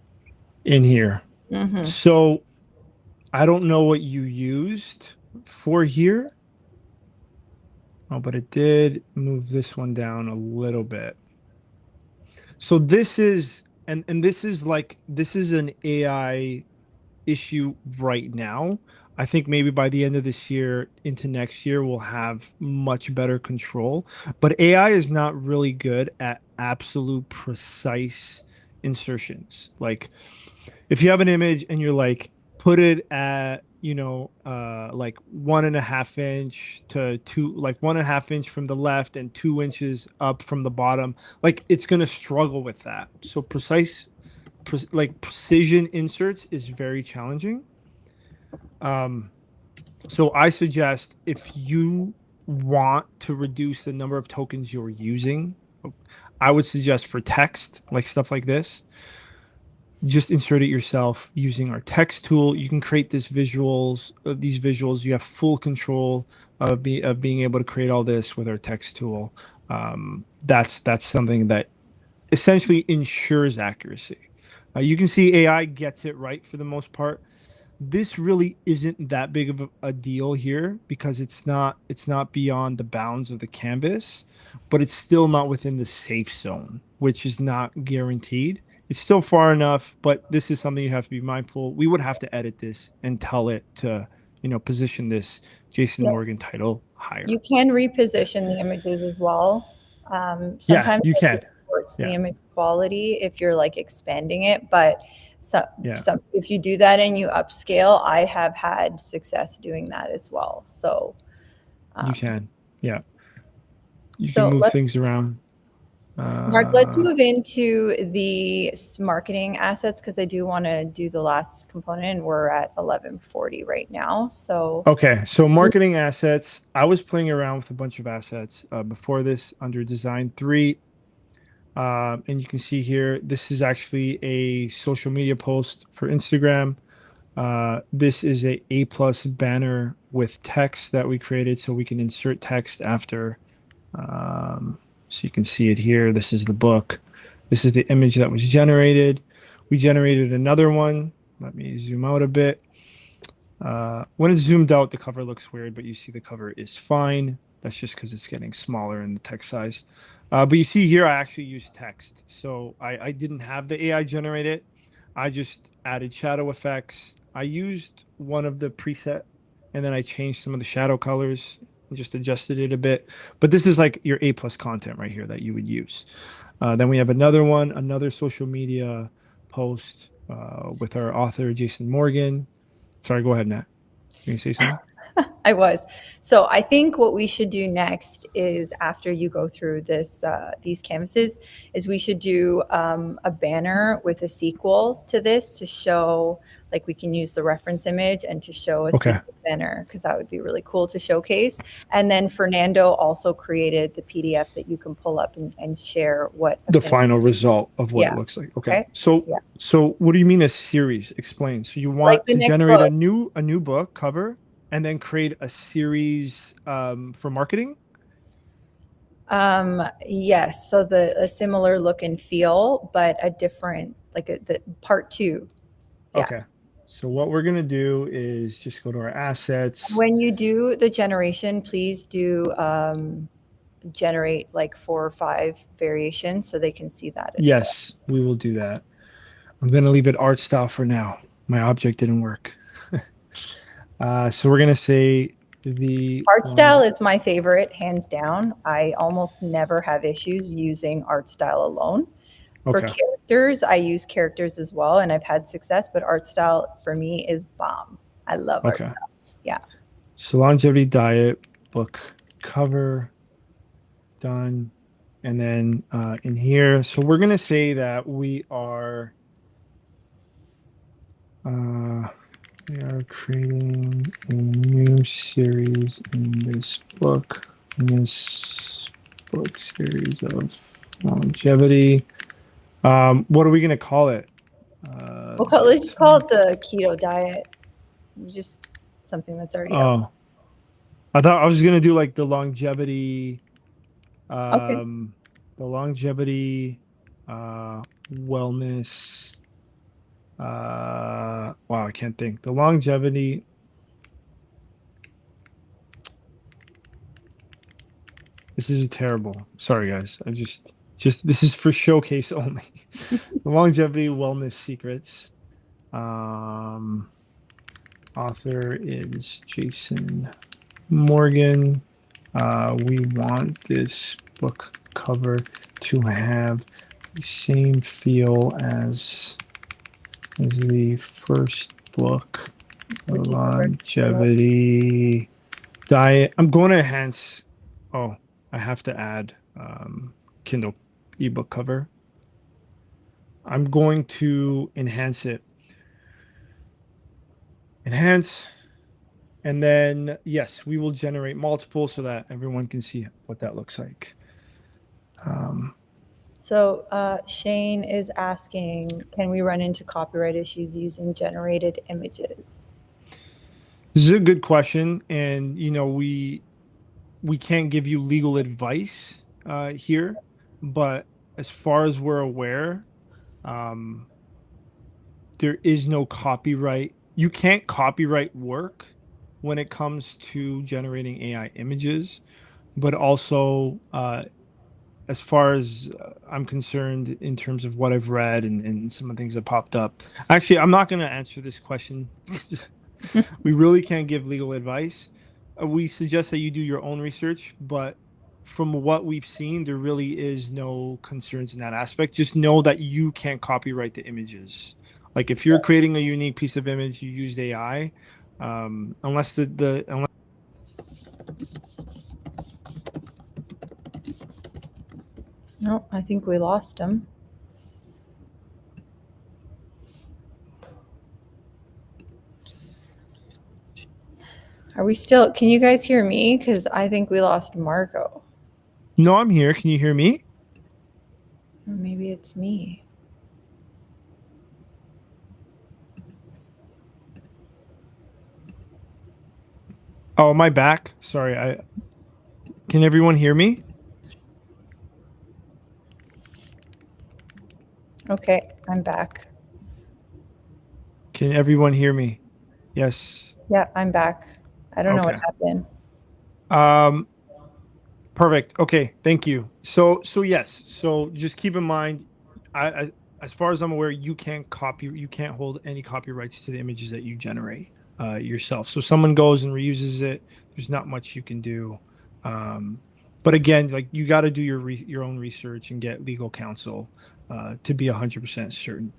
in here. Hmm. So, I don't know what you used for here. Oh, but it did move this one down a little bit. So this is and this is like this is an AI issue right now. I think maybe by the end of this year into next year we'll have much better control. But AI is not really good at absolute precise insertions. Like if you have an image and you're like put it at like 1.5 inch to two, like 1.5 inch from the left and 2 inches up from the bottom, like it's gonna struggle with that. So like precision inserts is very challenging. um so I suggest if you want to reduce the number of tokens you're using, I would suggest for text, like stuff like this, just insert it yourself using our text tool. You can create these visuals. You have full control of being able to create all this with our text tool. That's something that essentially ensures accuracy. You can see AI gets it right for the most part. This really isn't that big of a deal here because it's not beyond the bounds of the canvas, but it's still not within the safe zone, which is not guaranteed. It's still far enough, but this is something you have to be mindful. We would have to edit this and tell it to, position this Jason Yeah, Morgan title you higher. can reposition the images as well. Yeah, Sometimes you it can. distorts the Yeah, image quality if you're like expanding it, but yeah, if you do that and you upscale, I have had success doing that as well. So, you um, can. Yeah, you can so move let's things around. Mark, let's Uh, move into the marketing assets because I do want to do the last component. We're at 11:40 right now. So, Okay, so marketing assets. I was playing around with a bunch of assets before this under design three. And you can see here, this is actually a social media post for Instagram. This is a plus banner with text that we created so we can insert text after. Um, so you can see it here. This is the book. This is the image that was generated. We generated another one. Let me zoom out a bit. When it's zoomed out, the cover looks weird, but you see the cover is fine. That's just because it's getting smaller in the text size. But you see here, I actually used text. So I didn't have the AI generate it. I just added shadow effects. I used one of the preset and then I changed some of the shadow colors. and just adjusted it a bit. But this is like your A plus content right here that you would use. Then we have another one, another social media post with our author, Jason Morgan. Sorry, go ahead, Nat. You can say something? I was. So I think what we should do next is after you go through these canvases, is we should do a banner with a sequel to this to show, like we can use the reference image and to show a Okay. sequel banner, because that would be really cool to showcase. And then Fernando also created the PDF that you can pull up and share what The final result of what it Yeah. looks like. Okay. Okay. So Yeah. so what do you mean a series? Explain. So you Like want the to next generate book. a new book cover and then create a series for marketing? Yes. So a similar look and feel, but a different, like the part two. Yeah. Okay. So what we're gonna do is just go to our assets. When you do the generation, please do generate like 4 or 5 variations so they can see that as well. Yes, we will do that. I'm gonna leave it art style for now. My object didn't work. So we're gonna say the Art style is my favorite, hands down. I almost never have issues using art style alone. For okay. characters, I use characters as well, and I've had success, but art style for me is bomb. I love art Okay. style. Yeah. So longevity diet book cover done. And then in here, so we're gonna say that we are creating a new series in this book series of longevity. What are we gonna call it? Let's just call it the keto diet. Just something that's already up. Oh, I thought I was gonna do like Okay. the longevity, wellness. Wow, I can't think. The longevity. This is terrible. Sorry, guys. Just this is for showcase only. The longevity wellness secrets. Author is Jason Morgan. We want this book cover to have the same feel as the first book, Which is longevity diet. I'm going to enhance. Oh, I have to add Kindle ebook cover. I'm going to enhance it. Enhance. And then, yes, we will generate multiple so that everyone can see what that looks like. So Shane is asking, can we run into copyright issues using generated images? This is a good question. And, you know, we can't give you legal advice here, but as far as we're aware, there is no copyright. You can't copyright work when it comes to generating AI images, but also as far as I'm concerned, in terms of what I've read and some of the things that popped up. Actually, I'm not going to answer this question. We really can't give legal advice. We suggest that you do your own research, but from what we've seen, there really is no concerns in that aspect. Just know that you can't copyright the images. Like if you're creating a unique piece of image, you used AI, unless unless No, I think we lost him. Are we still, can you guys hear me? Because I think we lost Marco. No, I'm here. Can you hear me? Or maybe it's me. Oh, am I back? Sorry. Can everyone hear me? Okay, I'm back. Can everyone hear me? Yes. Yeah, I'm back. I don't know what Okay. happened. Perfect. Okay. Thank you. So yes. So just keep in mind, as far as I'm aware, you can't hold any copyrights to the images that you generate. yourself. So someone goes and reuses it, there's not much you can do. But again, like you got to do your own research and get legal counsel to be 100% certain.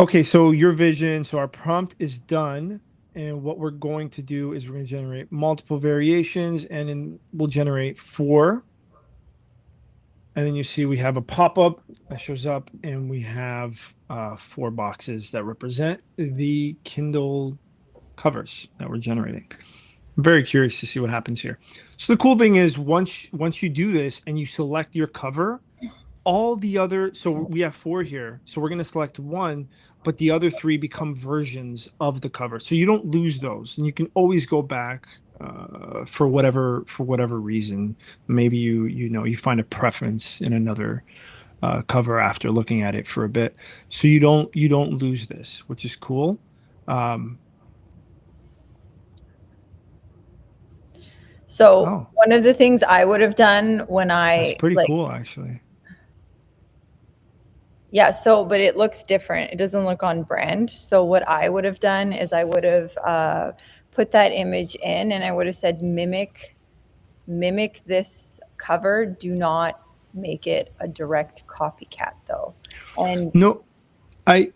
Okay, so your vision, so our prompt is done. And what we're going to do is we're going to generate multiple variations, and then we'll generate 4. And then you see we have a pop-up that shows up, and we have 4 boxes that represent the Kindle covers that we're generating. I'm very curious to see what happens here. So the cool thing is once you do this and you select your cover, all the other, so we have 4 here, so we're going to select 1, but the other 3 become versions of the cover, so you don't lose those, and you can always go back for whatever reason. Maybe you find a preference in another cover after looking at it for a bit, so you don't lose this, which is cool. So one of the things I would have done when that's pretty cool, actually. Yeah, so, but it looks different. It doesn't look on brand. So what I would have done is I would have put that image in, and I would have said, mimic this cover. Do not make it a direct copycat, though. And no, I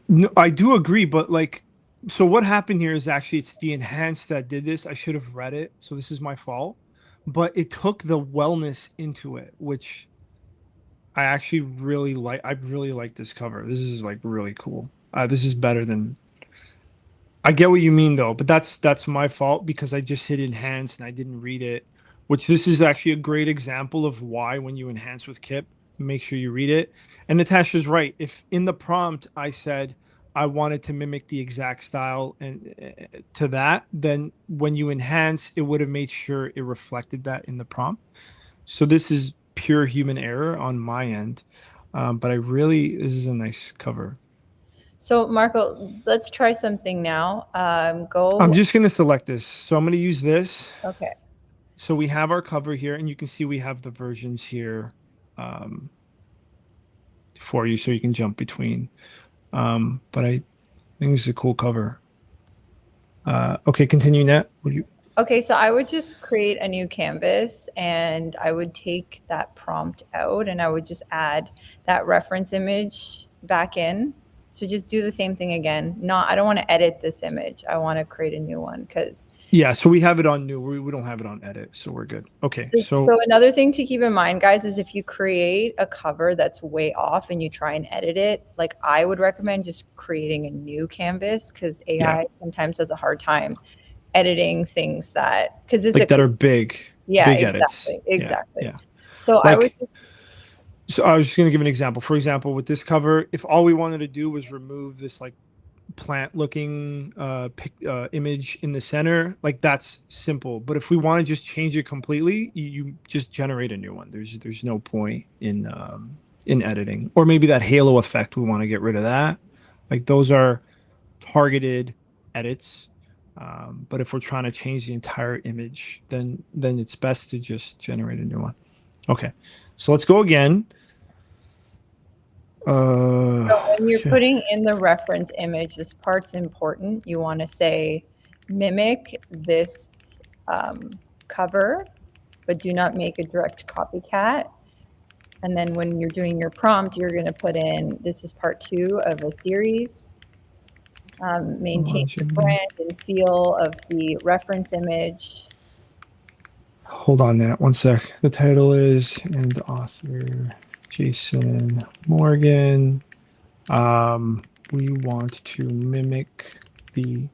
do agree, but like, so what happened here is actually it's the enhanced that did this. I should have read it, so this is my fault. But it took the wellness into it, which I actually really like. I really like this cover. This is like really cool. This is better than. I get what you mean though, but that's my fault because I just hit enhance and I didn't read it. Which this is actually a great example of why when you enhance with Kip, make sure you read it. And Natasha's right. If in the prompt I said I wanted to mimic the exact style and to that, then when you enhance, it would have made sure it reflected that in the prompt. So this is pure human error on my end, but this is a nice cover. So Marco, let's try something now. I'm just going to select this. So I'm going to use this. Okay. So we have our cover here, and you can see we have the versions here for you so you can jump between. But I think this is a cool cover. Okay, continue, Nat. Okay, so I would just create a new canvas, and I would take that prompt out, and I would just add that reference image back in. So just do the same thing again. I don't want to edit this image. I want to create a new one because. Yeah, so we have it on new. We don't have it on edit, so we're good. Okay, so another thing to keep in mind, guys, is if you create a cover that's way off and you try and edit it, like I would recommend just creating a new canvas because AI sometimes has a hard time editing things that because it's like that are big. Yeah, big exactly. Edits. Exactly. Yeah. So like, I would. So I was just going to give an example. For example, with this cover, if all we wanted to do was remove this like plant-looking image in the center, like that's simple. But if we want to just change it completely, you just generate a new one. There's no point in editing. Or maybe that halo effect, we want to get rid of that. Like those are targeted edits. But if we're trying to change the entire image, then it's best to just generate a new one. Okay, so let's go again. So when you're putting in the reference image, this part's important. You want to say, mimic this cover, but do not make a direct copycat. And then when you're doing your prompt, you're going to put in, this is part 2 of a series. Maintain the brand and feel of the reference image. Hold on that one sec. The title is, and author Jason Morgan. We want to mimic the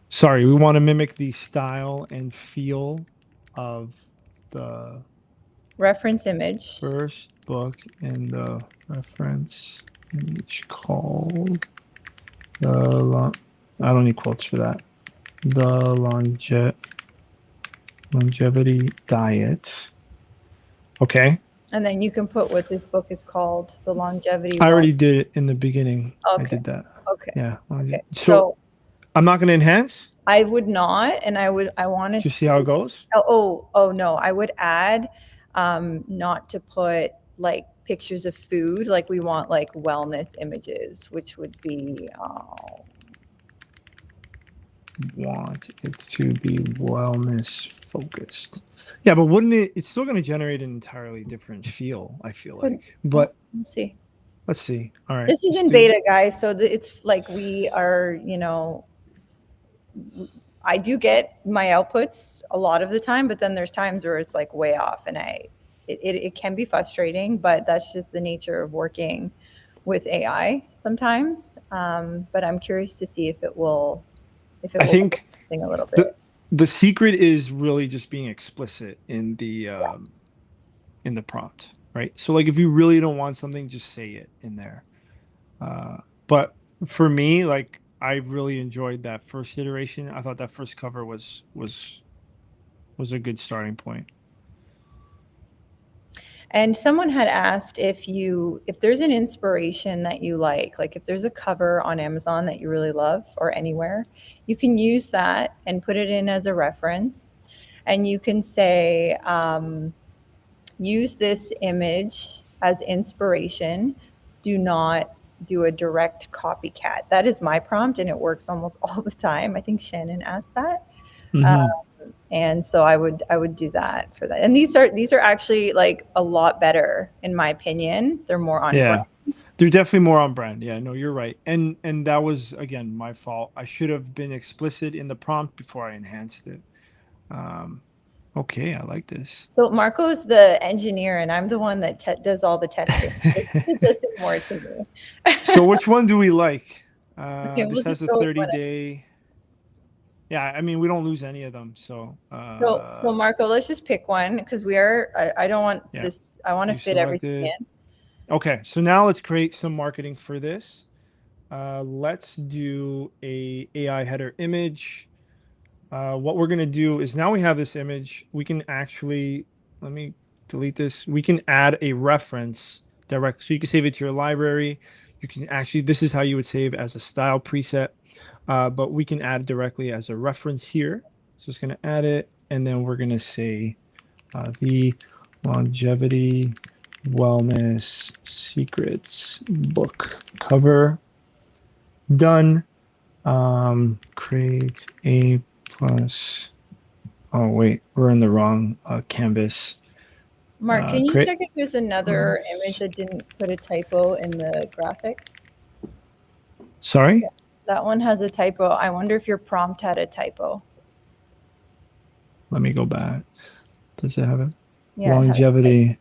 style and feel of the reference image. First book in the reference image called I don't need quotes for that. The longevity diet. Okay. And then you can put what this book is called, the longevity. I already did it in the beginning. Okay. I did that. Okay. Yeah. Okay. So I'm not going to enhance. I would not, and I want to. Just see how it goes. Oh no! I would add, not to put like pictures of food. Like we want like wellness images, which would be. want it to be wellness focused. Yeah, but wouldn't it? It's still going to generate an entirely different feel, I feel like. But We'll see. let's see. All right. This is Let's in do. beta, guys. So it's like we are, you know, I do get my outputs a lot of the time, but then there's times where it's like way off, and it can be frustrating, but that's just the nature of working with AI sometimes. But I'm curious to see if it will, I think thing a little the bit. the secret is really just being explicit in the prompt, right? So like if you really don't want something, just say it in there. But for me, like I really enjoyed that first iteration. I thought that first cover was a good starting point. And someone had asked if there's an inspiration that you like if there's a cover on Amazon that you really love or anywhere, you can use that and put it in as a reference. And you can say, use this image as inspiration. Do not do a direct copycat. That is my prompt, and it works almost all the time. I think Shannon asked that. Mm-hmm. And so I would do that for that. And these are actually like a lot better in my opinion. They're more on brand. Yeah. They're definitely more on brand. Yeah, no, you're right. And that was again my fault. I should have been explicit in the prompt before I enhanced it. Okay, I like this. So Marco's the engineer, and I'm the one that does all the testing. Listen more to me. So which one do we like? Okay, we'll This has just a go with 30-day. Yeah, I mean we don't lose any of them. So so Marco, let's just pick one because I don't want this. I want to fit everything in. Okay, so now let's create some marketing for this. Let's do a AI header image. What we're going to do is now we have this image, we can actually, let me delete this. We can add a reference direct. So you can save it to your library. You can actually, this is how you would save as a style preset, but we can add directly as a reference here. So it's going to add it. And then we're going to say the longevity wellness secrets book cover done. Create a plus. Oh wait, we're in the wrong canvas. Mark, can you check if there's another image that didn't put a typo in the graphic? Sorry? That one has a typo. I wonder if your prompt had a typo. Let me go back. Does it have it? Yeah, longevity.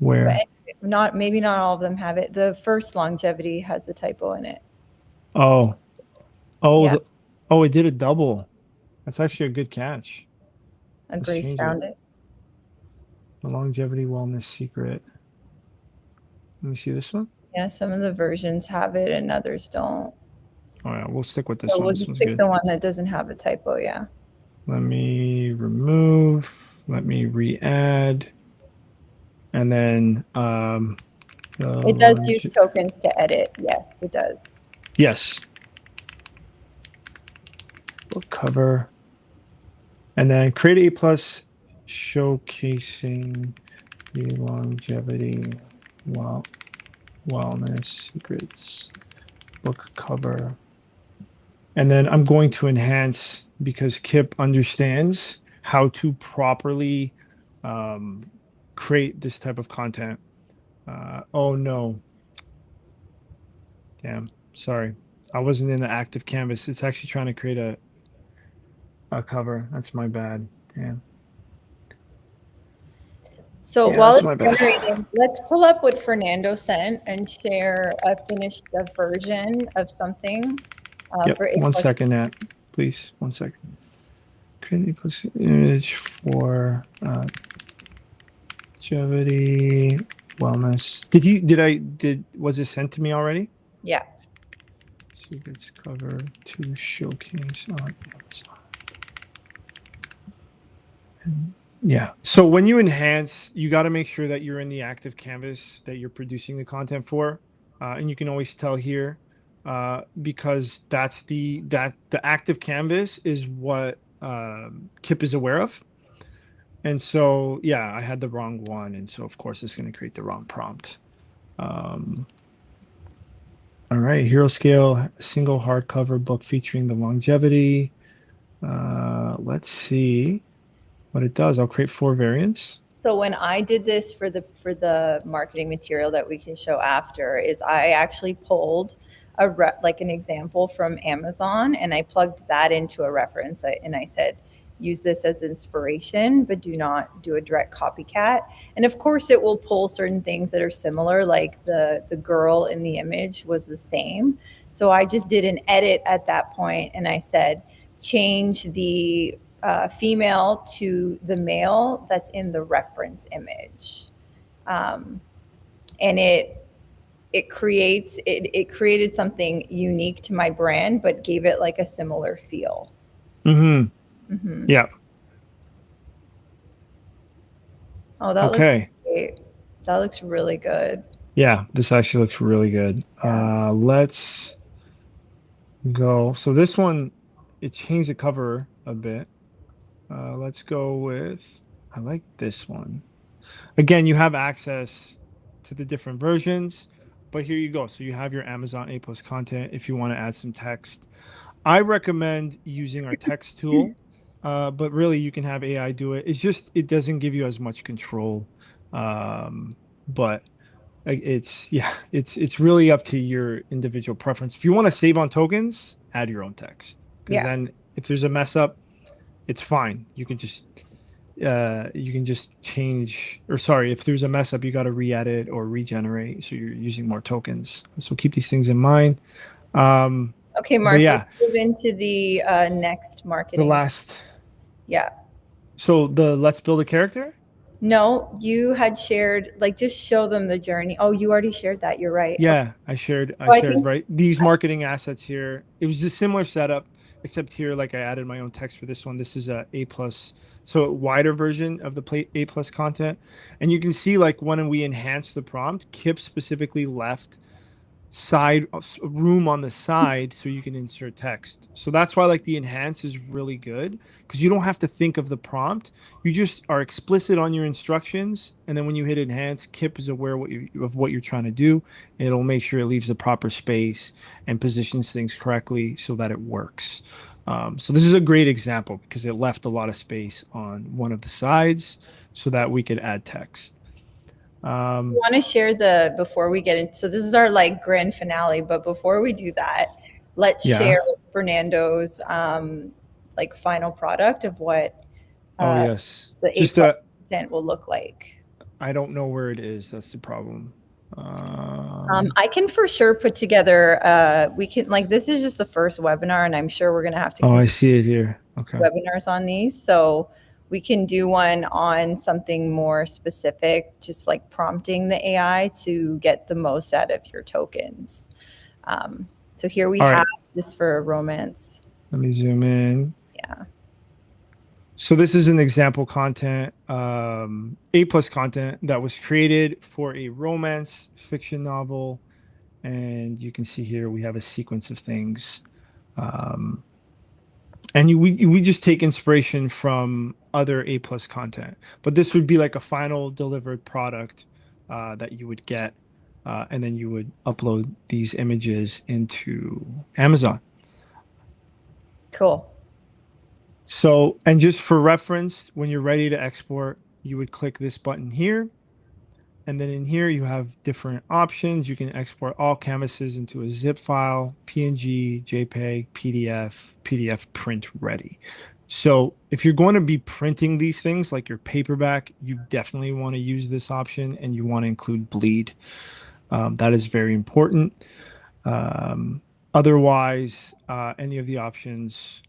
Where? But maybe not all of them have it. The first longevity has a typo in it. Oh. Oh, yeah. Oh, it did a double. That's actually a good catch. Grace found it. The longevity wellness secret. Let me see this one. Yeah, some of the versions have it and others don't. Oh yeah, we'll stick with this one. We'll just pick the one that doesn't have a typo. Yeah. Let me remove. Let me re-add. And then it does use tokens to edit. Yes, it does. Yes. Book cover. And then create a plus showcasing the longevity wellness secrets book cover. And then I'm going to enhance because Kip understands how to properly create this type of content. Oh no. Damn. Sorry. I wasn't in the active canvas. It's actually trying to create a cover. That's my bad. Damn. So while it's generating, let's pull up what Fernando sent and share a finished version of something. For 1 second, Nat, please. 1 second. Create a plus image for longevity wellness. Was it sent to me already? Yeah. Secrets cover to showcase on Amazon. Yeah. So when you enhance, you got to make sure that you're in the active canvas that you're producing the content for, and you can always tell here because that's the active canvas is what Kip is aware of. And so yeah, I had the wrong one, and so of course it's going to create the wrong prompt. All right, Hero Scale single hardcover book featuring the longevity. Let's see what it does. I'll create 4 variants. So when I did this for the marketing material that we can show after, is I actually pulled like an example from Amazon, and I plugged that into a reference, and I said, use this as inspiration, but do not do a direct copycat. And of course, it will pull certain things that are similar, like the girl in the image was the same. So I just did an edit at that point, and I said, change the female to the male that's in the reference image. And it created something unique to my brand, but gave it like a similar feel. Yeah. Oh, that looks Okay. great. That looks really good. Yeah, this actually looks really good. Yeah. Let's go. So this one, it changed the cover a bit. Let's go with, I like this one. Again, you have access to the different versions, but here you go. So you have your Amazon A+ content if you want to add some text. I recommend using our text tool, but really you can have AI do it. It's just, it doesn't give you as much control. But it's, yeah, it's really up to your individual preference. If you want to save on tokens, add your own text, because Yeah. then if there's a mess up, it's fine. You can just change, or sorry, if there's a mess up, you got to re-edit or regenerate. So you're using more tokens. So keep these things in mind. Okay, But Mark, yeah, let's move into the next the marketing. last, Yeah. so the let's build a character. No, you had shared, like, just show them the journey. Oh, you already shared that. You're right. Okay. Yeah, I So I shared, think, right? These marketing assets here. It was a similar setup, except here, like I added my own text for this one. This is A plus, so a wider version of the A plus content. And you can see like when we enhance the prompt, Kip specifically left side room on the side so you can insert text. So that's why like the enhance is really good, because you don't have to think of the prompt. You just are explicit on your instructions, and then when you hit enhance, Kip is aware of what you're trying to do, and it'll make sure it leaves the proper space and positions things correctly so that it works. So this is a great example because it left a lot of space on one of the sides so that we could add text. you want to share before we get into, so this is our like grand finale, but before we do that, let's Yeah. share Fernando's like final product of what Oh uh, yes. the A Just plus content will look like. I don't know where it is. That's the problem. I can for sure put together, we can, like, this is just the first webinar, and I'm sure we're going to have to Oh, I continue see it here. Okay. webinars on these. So we can do one on something more specific, just like prompting the AI to get the most out of your tokens. So here we All have right. this for romance. Let me zoom in. Yeah. So this is an example content, A plus content that was created for a romance fiction novel. And you can see here we have a sequence of things. And we just take inspiration from other A plus content, but this would be like a final delivered product that you would get, and then you would upload these images into Amazon. Cool. So, and just for reference, when you're ready to export, you would click this button here. And then in here, you have different options. You can export all canvases into a zip file, PNG, JPEG, PDF, PDF print ready. So if you're going to be printing these things like your paperback, you definitely want to use this option, and you want to include bleed. That is very important. Otherwise, any of the options,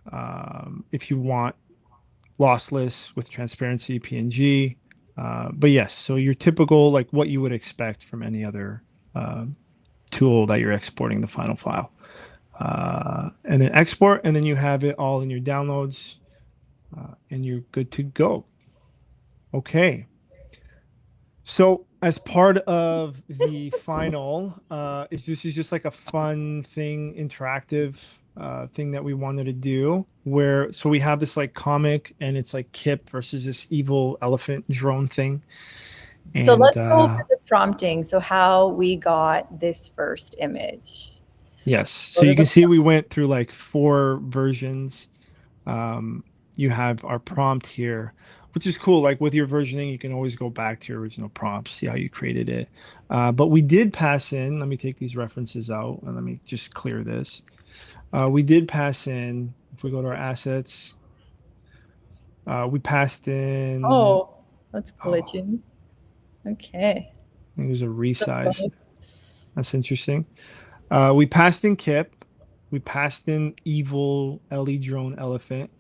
if you want lossless with transparency, PNG. But yes, so your typical, like what you would expect from any other tool that you're exporting the final file. And then export, and then you have it all in your downloads, and you're good to go. Okay. So as part of the final, this is just like a fun thing, interactive thing that we wanted to do, where so we have this like comic, and it's like Kip versus this evil elephant drone thing. So And let's go over the prompting. So how we got this first image. Yes. Go So to you can the see we went through like 4 versions. You have our prompt here, which is cool. Like with your versioning, you can always go back to your original prompt, see how you created it. But we did pass in, let me take these references out and let me just clear this. We did pass in, if we go to our assets, we passed in, Oh, that's oh, glitching. Okay. I think it was a So resize. funny. That's interesting. We passed in Kip. We passed in evil Ellie drone elephant.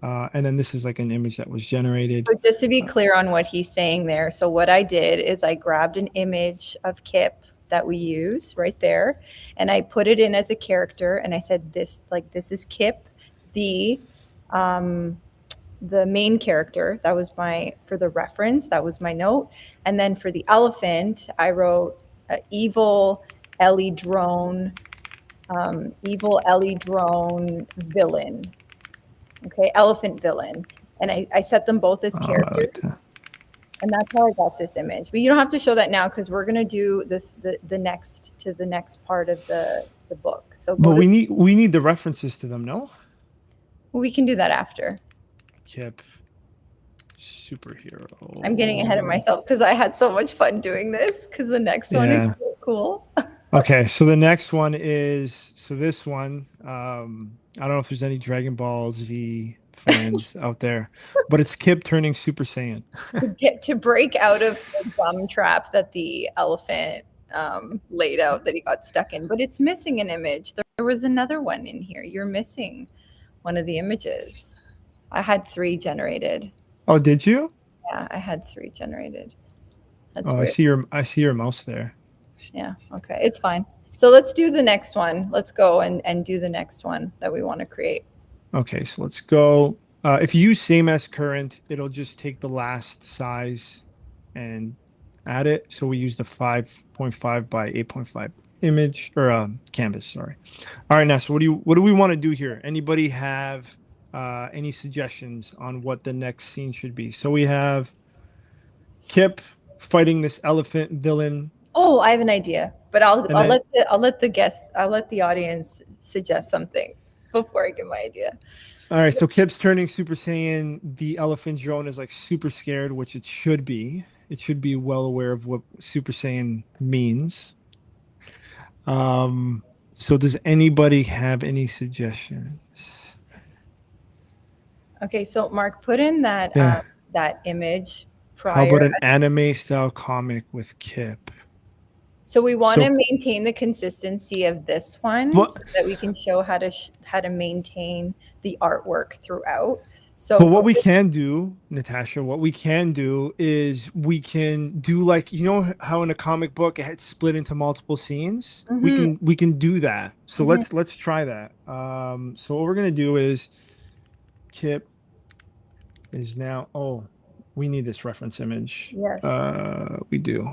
And then this is like an image that was generated. So just to be clear on what he's saying there, so what I did is I grabbed an image of Kip that we use right there, and I put it in as a character, and I said this, like this is Kip, the um, the main character. That was my, for the reference, that was my note. And then for the elephant, I wrote evil Ellie drone, evil Ellie drone villain. Okay, elephant villain. And I set them both as Oh, I characters. like that. And that's how I got this image. But you don't have to show that now because we're gonna do this the next part of the book. So But go to, we need the references to them, no? we can do that after. Kip I'm getting ahead of superhero. myself because I had so much fun doing this because the next one is Yeah. so cool. Okay, so the next one is so this one, I don't know if there's any Dragon Ball Z fans out there, but it's Kip turning Super Saiyan. To break out of the gum trap that the elephant laid out that he got stuck in. But it's missing an image. There was another one in here. You're missing one of the images. I had 3 generated. Oh, did you? Yeah, I had 3 generated. That's Oh, weird. I see your mouse there. Yeah, okay, it's fine. So let's do the next one. Let's go and do the next one that we want to create. Okay, so let's go. If you use same as current, it'll just take the last size and add it. So we use the 5.5 by 8.5 image or canvas, sorry. All right, now, so what do we want to do here? Anybody have any suggestions on what the next scene should be? So we have Kip fighting this elephant villain, Oh, I have an idea, but and then I'll let the audience suggest something before I give my idea. all right, so Kip's turning Super Saiyan. The elephant drone is like super scared, which it should be. It should be well aware of what Super Saiyan means. Um, so does anybody have any suggestions? Okay, so Mark, put in that Yeah. that image How about prior. an anime style comic with Kip? So we want to So, maintain the consistency of this one but so that we can show how to maintain the artwork throughout. but So what go we to, can do, Natasha, what we can do is we can do like you know how in a comic book it had split into multiple scenes. mhm, We can do that. So mhm. let's try that. So what we're gonna do is Kip is now. Oh, we need this reference image. Yes. We do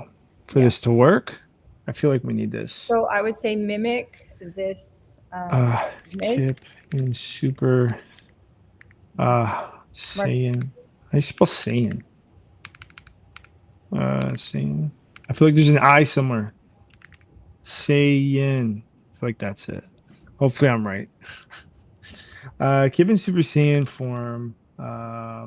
for Yeah. this to work. I feel like we need this. So I would say mimic this image. Kip in super. Mark, Saiyan. How do you spell Saiyan? Saiyan. I feel like there's an I somewhere. Saiyan. I feel like that's it. Hopefully I'm right. Kip in Super Saiyan form. so I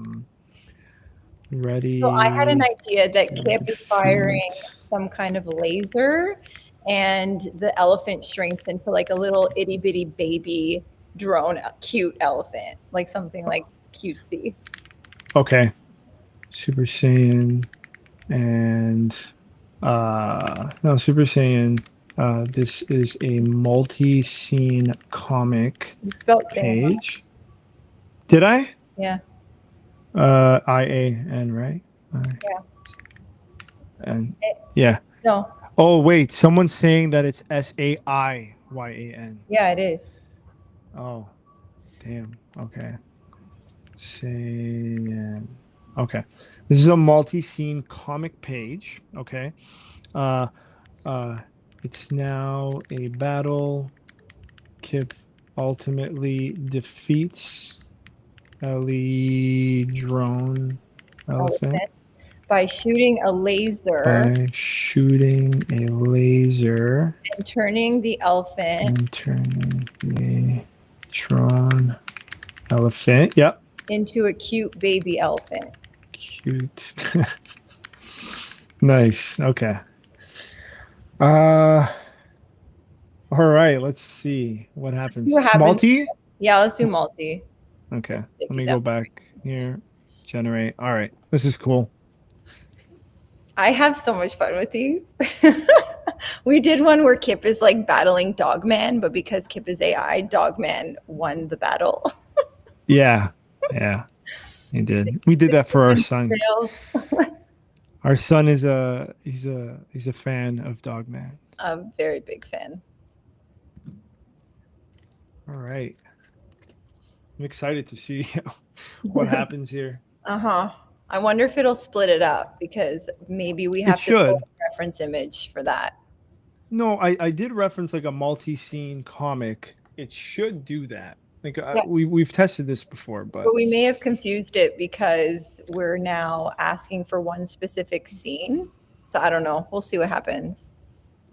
had an Ready idea that to Kip is firing defeat. some kind of laser, and the elephant shrinks into like a little itty bitty baby drone, a cute elephant, like something like cutesy. Okay. Super Saiyan and no Super Saiyan. This is a multi-scene comic You spelled saying, page. Did I? yeah, IAN, right? yeah. And Eh, yeah. no, Oh, wait. Someone's saying that it's SAIYAN. yeah, it is. Oh, damn. Okay. Saiyan. Okay. This is a multi-scene comic page. Okay. Uh, uh, it's now a battle. Kip ultimately defeats Ellie drone elephant. Elephant. by shooting a laser by shooting a laser and turning the elephant and turning the drawn elephant. Yep. into a cute baby elephant. Cute. Nice. Okay. Uh, all right. Let's see what Let's see what happens. happens. Multi? Yeah, let's do multi. Okay. Let's take Let it me down. go back here. Generate. All right. This is cool. I have so much fun with these. We did one where Kip is like battling Dogman, but because Kip is AI, Dogman won the battle. Yeah. Yeah. He did. We did that for our son. Our son is he's a fan of Dogman. I'm a very big fan. All right. I'm excited to see what happens here. Uh-huh. I wonder if it'll split it up because maybe we It have to pull should. a reference image for that. No, I did reference like a multi-scene comic. It should do that. Like Yeah. we've tested this before, but But we may have confused it because we're now asking for one specific scene. So I don't know. We'll see what happens.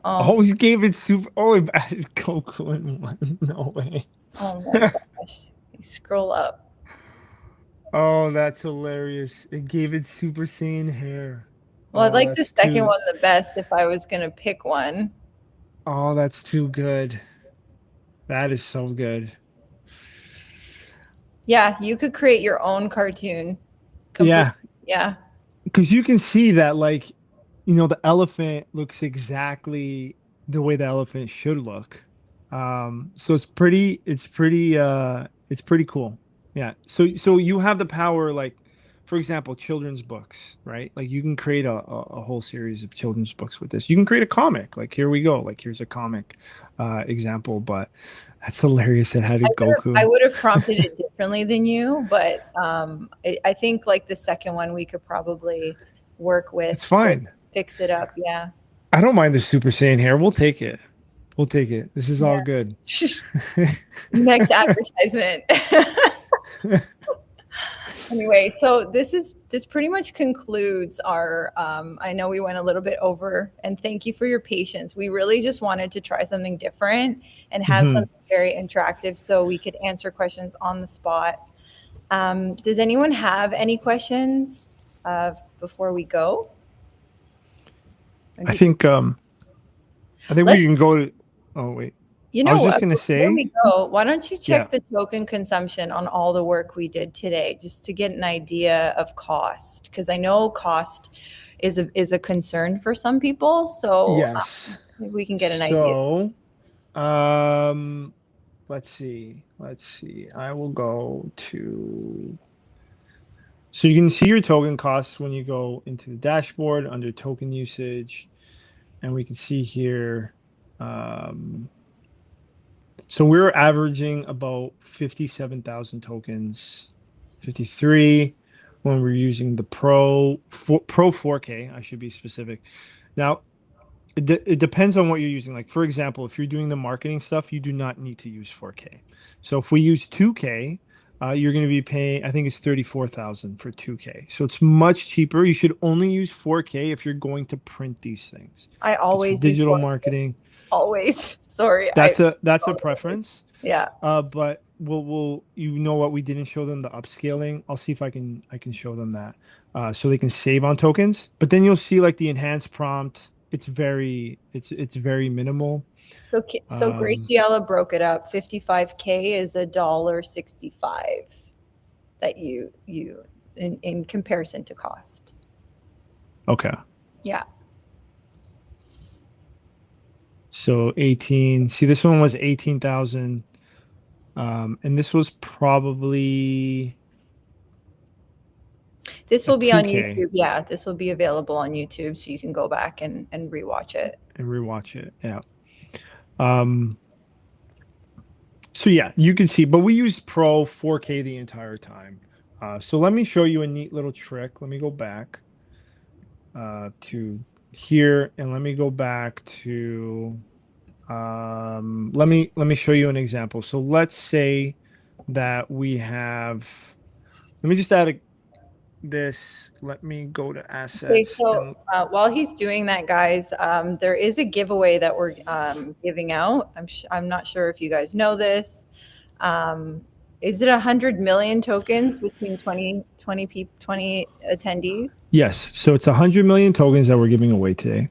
always gave it super. Oh, it added Coco in one. No way. Oh my gosh. Scroll up. Oh, that's hilarious. It gave it Super Saiyan hair. Well, I'd Oh, like the that's second too. one the best if I was going to pick one. Oh, that's too good. That is so good. Yeah, you could create your own cartoon. Yeah, Yeah. because you can see that, like, the elephant looks exactly the way the elephant should look. So it's pretty cool. Yeah. So you have the power, like, for example, children's books, right? Like you can create a whole series of children's books with this. You can create a comic. Like here we go. Like here's a comic example, but that's hilarious. It had a I Goku. would have prompted it differently than you, but I think like the second one we could probably work with It's fine. fix it up. Yeah. I don't mind the Super Saiyan hair. We'll take it. We'll take it. This is all Yeah. good. Next advertisement. Anyway, so this pretty much concludes our I know we went a little bit over, and thank you for your patience. We really just wanted to try something different and have Mhm. something very interactive so we could answer questions on the spot. Does anyone have any questions before we go? I think we can go to. Oh wait, You I know was just what? gonna Before we say. go, why don't you Yeah. check the token consumption on all the work we did today, just to get an idea of cost? Because I know cost is a concern for some people. So Yes. maybe we can get an idea. So, um, let's see. Let's see. I will go to. So you can see your token costs when you go into the dashboard under token usage, and we can see here. So we're averaging about 57,000 tokens, 53 when we're using the Pro 4K, I should be specific. Now, it depends on what you're using. Like, for example, if you're doing the marketing stuff, you do not need to use 4K. So if we use 2K, you're going to be paying, I think it's 34,000 for 2K. So it's much cheaper. You should only use 4K if you're going to print these things. I If it's for always use digital 4K. marketing. Always. Sorry. That's a preference. Yeah. But we'll what we didn't show them the upscaling. I'll see if I can show them that so they can save on tokens. But then you'll see like the enhanced prompt. It's very minimal. So Graciela broke it up. 55K is $1.65 that you in comparison to cost. Okay. Yeah. So 18. See, this one was 18,000. And this was probably This will be on 2K. YouTube. Yeah, this will be available on YouTube, so you can go back and rewatch it. And rewatch it. Yeah. So yeah, you can see, but we used Pro 4K the entire time. So let me show you a neat little trick. Let me go back to here, and let me go back to let me show you an example. So let's say that we have, let me just add this. Let me go to Okay, assets. so And while he's doing that, guys, there is a giveaway that we're giving out. I'm not sure if you guys know this. Um, is it 100 million tokens between 20 attendees? yes, so it's 100 million tokens that we're giving away today.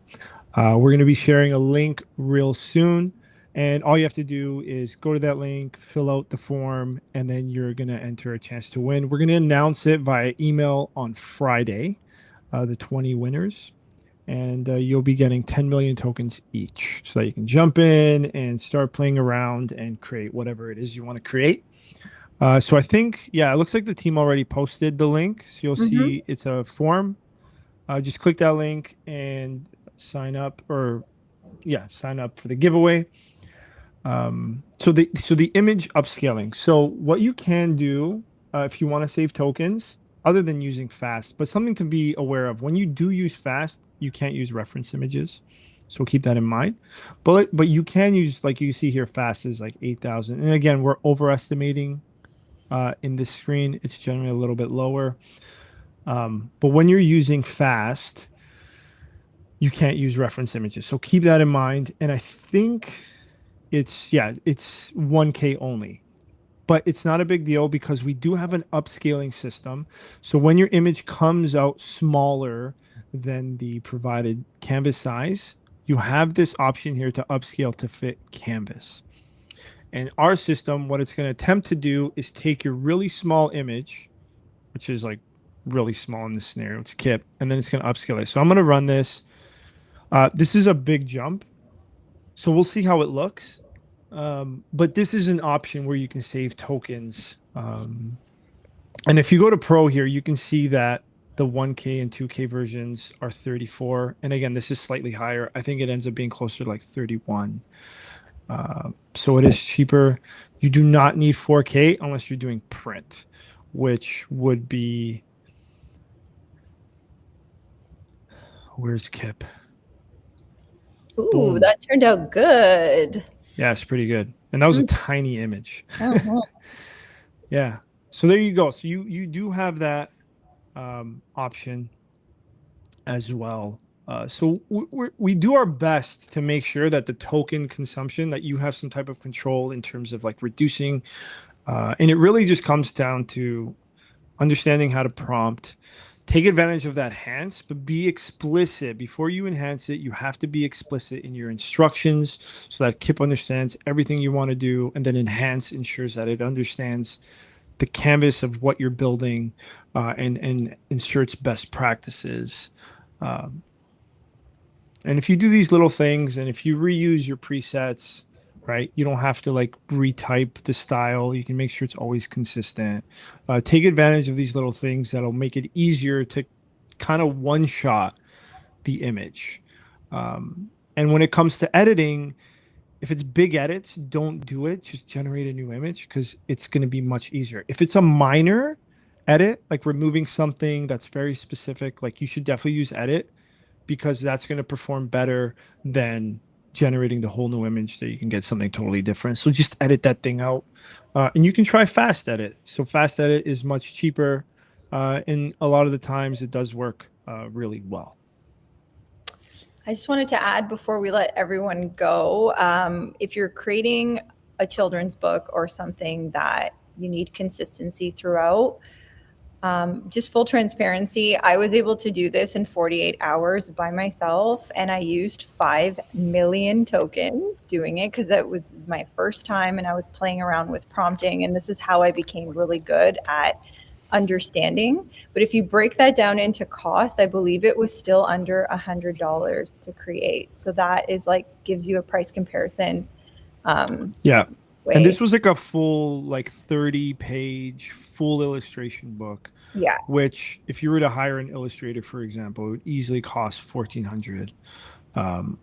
We're going to be sharing a link real soon. And all you have to do is go to that link, fill out the form, and then you're going to enter a chance to win. We're going to announce it via email on Friday, the 20 winners. And you'll be getting 10 million tokens each so that you can jump in and start playing around and create whatever it is you want to create. So I think, yeah, it looks like the team already posted the link. So you'll Mm-hmm. see it's a form. Just click that link and sign up, or yeah, sign up for the giveaway. So the image upscaling. So what you can do if you want to save tokens, other than using fast, but something to be aware of when you do use fast, you can't use reference images. So keep that in mind. But you can use, like you see here, fast is like 8,000. And again, we're overestimating in this screen. It's generally a little bit lower. But when you're using fast, you can't use reference images. So keep that in mind. And I think it's 1K only. But it's not a big deal because we do have an upscaling system. So when your image comes out smaller than the provided canvas size, you have this option here to upscale to fit canvas. And our system, what it's going to attempt to do is take your really small image, which is like really small in this scenario, it's Kip, and then it's going to upscale it. So I'm going to run this. This is a big jump. So we'll see how it looks. But this is an option where you can save tokens. And if you go to Pro here, you can see that the 1K and 2K versions are 34. And again, this is slightly higher. I think it ends up being closer to like 31. So it is cheaper. You do not need 4K unless you're doing print, which would be, where's Kip? Ooh, Boom. that turned out good. Yeah, it's pretty good. And that was a tiny image. Mhm. Yeah. So there you go. So you do have that option as well. So we do our best to make sure that the token consumption, that you have some type of control in terms of like reducing. And it really just comes down to understanding how to prompt. Take advantage of that enhance, but be explicit. Before you enhance it, you have to be explicit in your instructions so that Kip understands everything you want to do. And then enhance ensures that it understands the canvas of what you're building and inserts best practices. Um, and if you do these little things and if you reuse your presets, right, you don't have to like retype the style. You can make sure it's always consistent. Take advantage of these little things that'll make it easier to kind of one shot the image. And when it comes to editing, if it's big edits, don't do it. Just generate a new image because it's going to be much easier. If it's a minor edit, like removing something that's very specific, like you should definitely use edit because that's going to perform better than generating the whole new image that you can get something totally different. So just edit that thing out. And you can try fast edit. So fast edit is much cheaper. And a lot of the times it does work really well. I just wanted to add before we let everyone go, if you're creating a children's book or something that you need consistency throughout, just full transparency, I was able to do this in 48 hours by myself, and I used 5 million tokens doing it because it was my first time and I was playing around with prompting, and this is how I became really good at understanding. But if you break that down into cost, I believe it was still under $100 to create. So that is like gives you a price comparison. Yeah. Way. And this was like a full, like 30-page full illustration book. Yeah. Which, if you were to hire an illustrator, for example, it would easily cost 1,400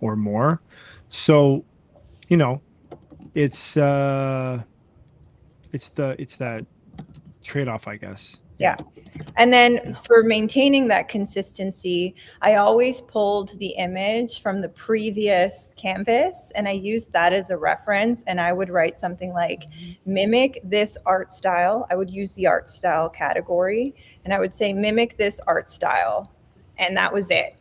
or more. So, you know, it's that trade-off, I guess. Yeah. And then for maintaining that consistency, I always pulled the image from the previous canvas and I used that as a reference. And I would write something like, mimic this art style. I would use the art style category and I would say, mimic this art style. And that was it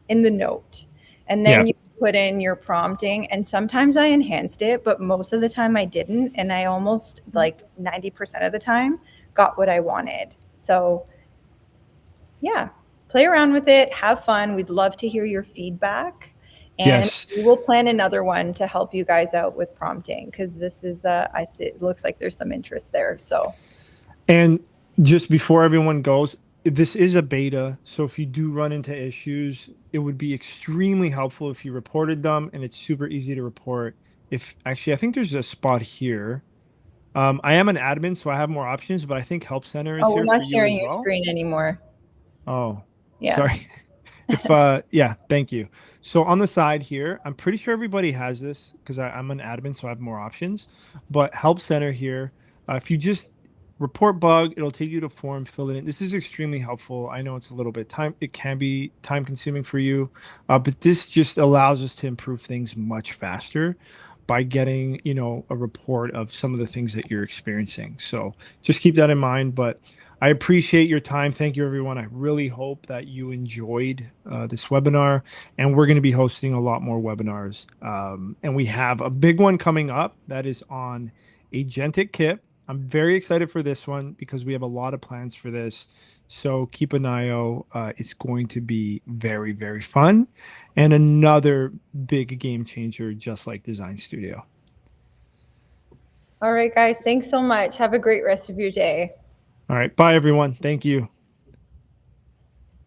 in the note. And then you put in your prompting. And sometimes I enhanced it, but most of the time I didn't. And I almost like 90% of the time got what I wanted. So yeah, play around with it, have fun. We'd love to hear your feedback. And we will plan another one to help you guys out with prompting because this is, it looks like there's some interest there. So, and just before everyone goes, this is a beta. So if you do run into issues, it would be extremely helpful if you reported them, and it's super easy to report. If actually, I think there's a spot here. I am an admin, so I have more options, but I think Help Center is we're here not for you sharing as your well. screen anymore. Oh, Yeah. sorry. If yeah, thank you. So on the side here, I'm pretty sure everybody has this because I'm an admin, so I have more options. But Help Center here, if you just report bug, it'll take you to form, fill it in. This is extremely helpful. I know it's a little bit time, it can be time consuming for you, but this just allows us to improve things much faster by getting, you know, a report of some of the things that you're experiencing. So just keep that in mind. But I appreciate your time. Thank you, everyone. I really hope that you enjoyed this webinar, and we're going to be hosting a lot more webinars. And we have a big one coming up that is on agentic kit. I'm very excited for this one because we have a lot of plans for this. So keep an eye out. It's going to be very, very fun and another big game changer, just like Design Studio. All right, guys. Thanks so much. Have a great rest of your day. All right. Bye, everyone. Thank you.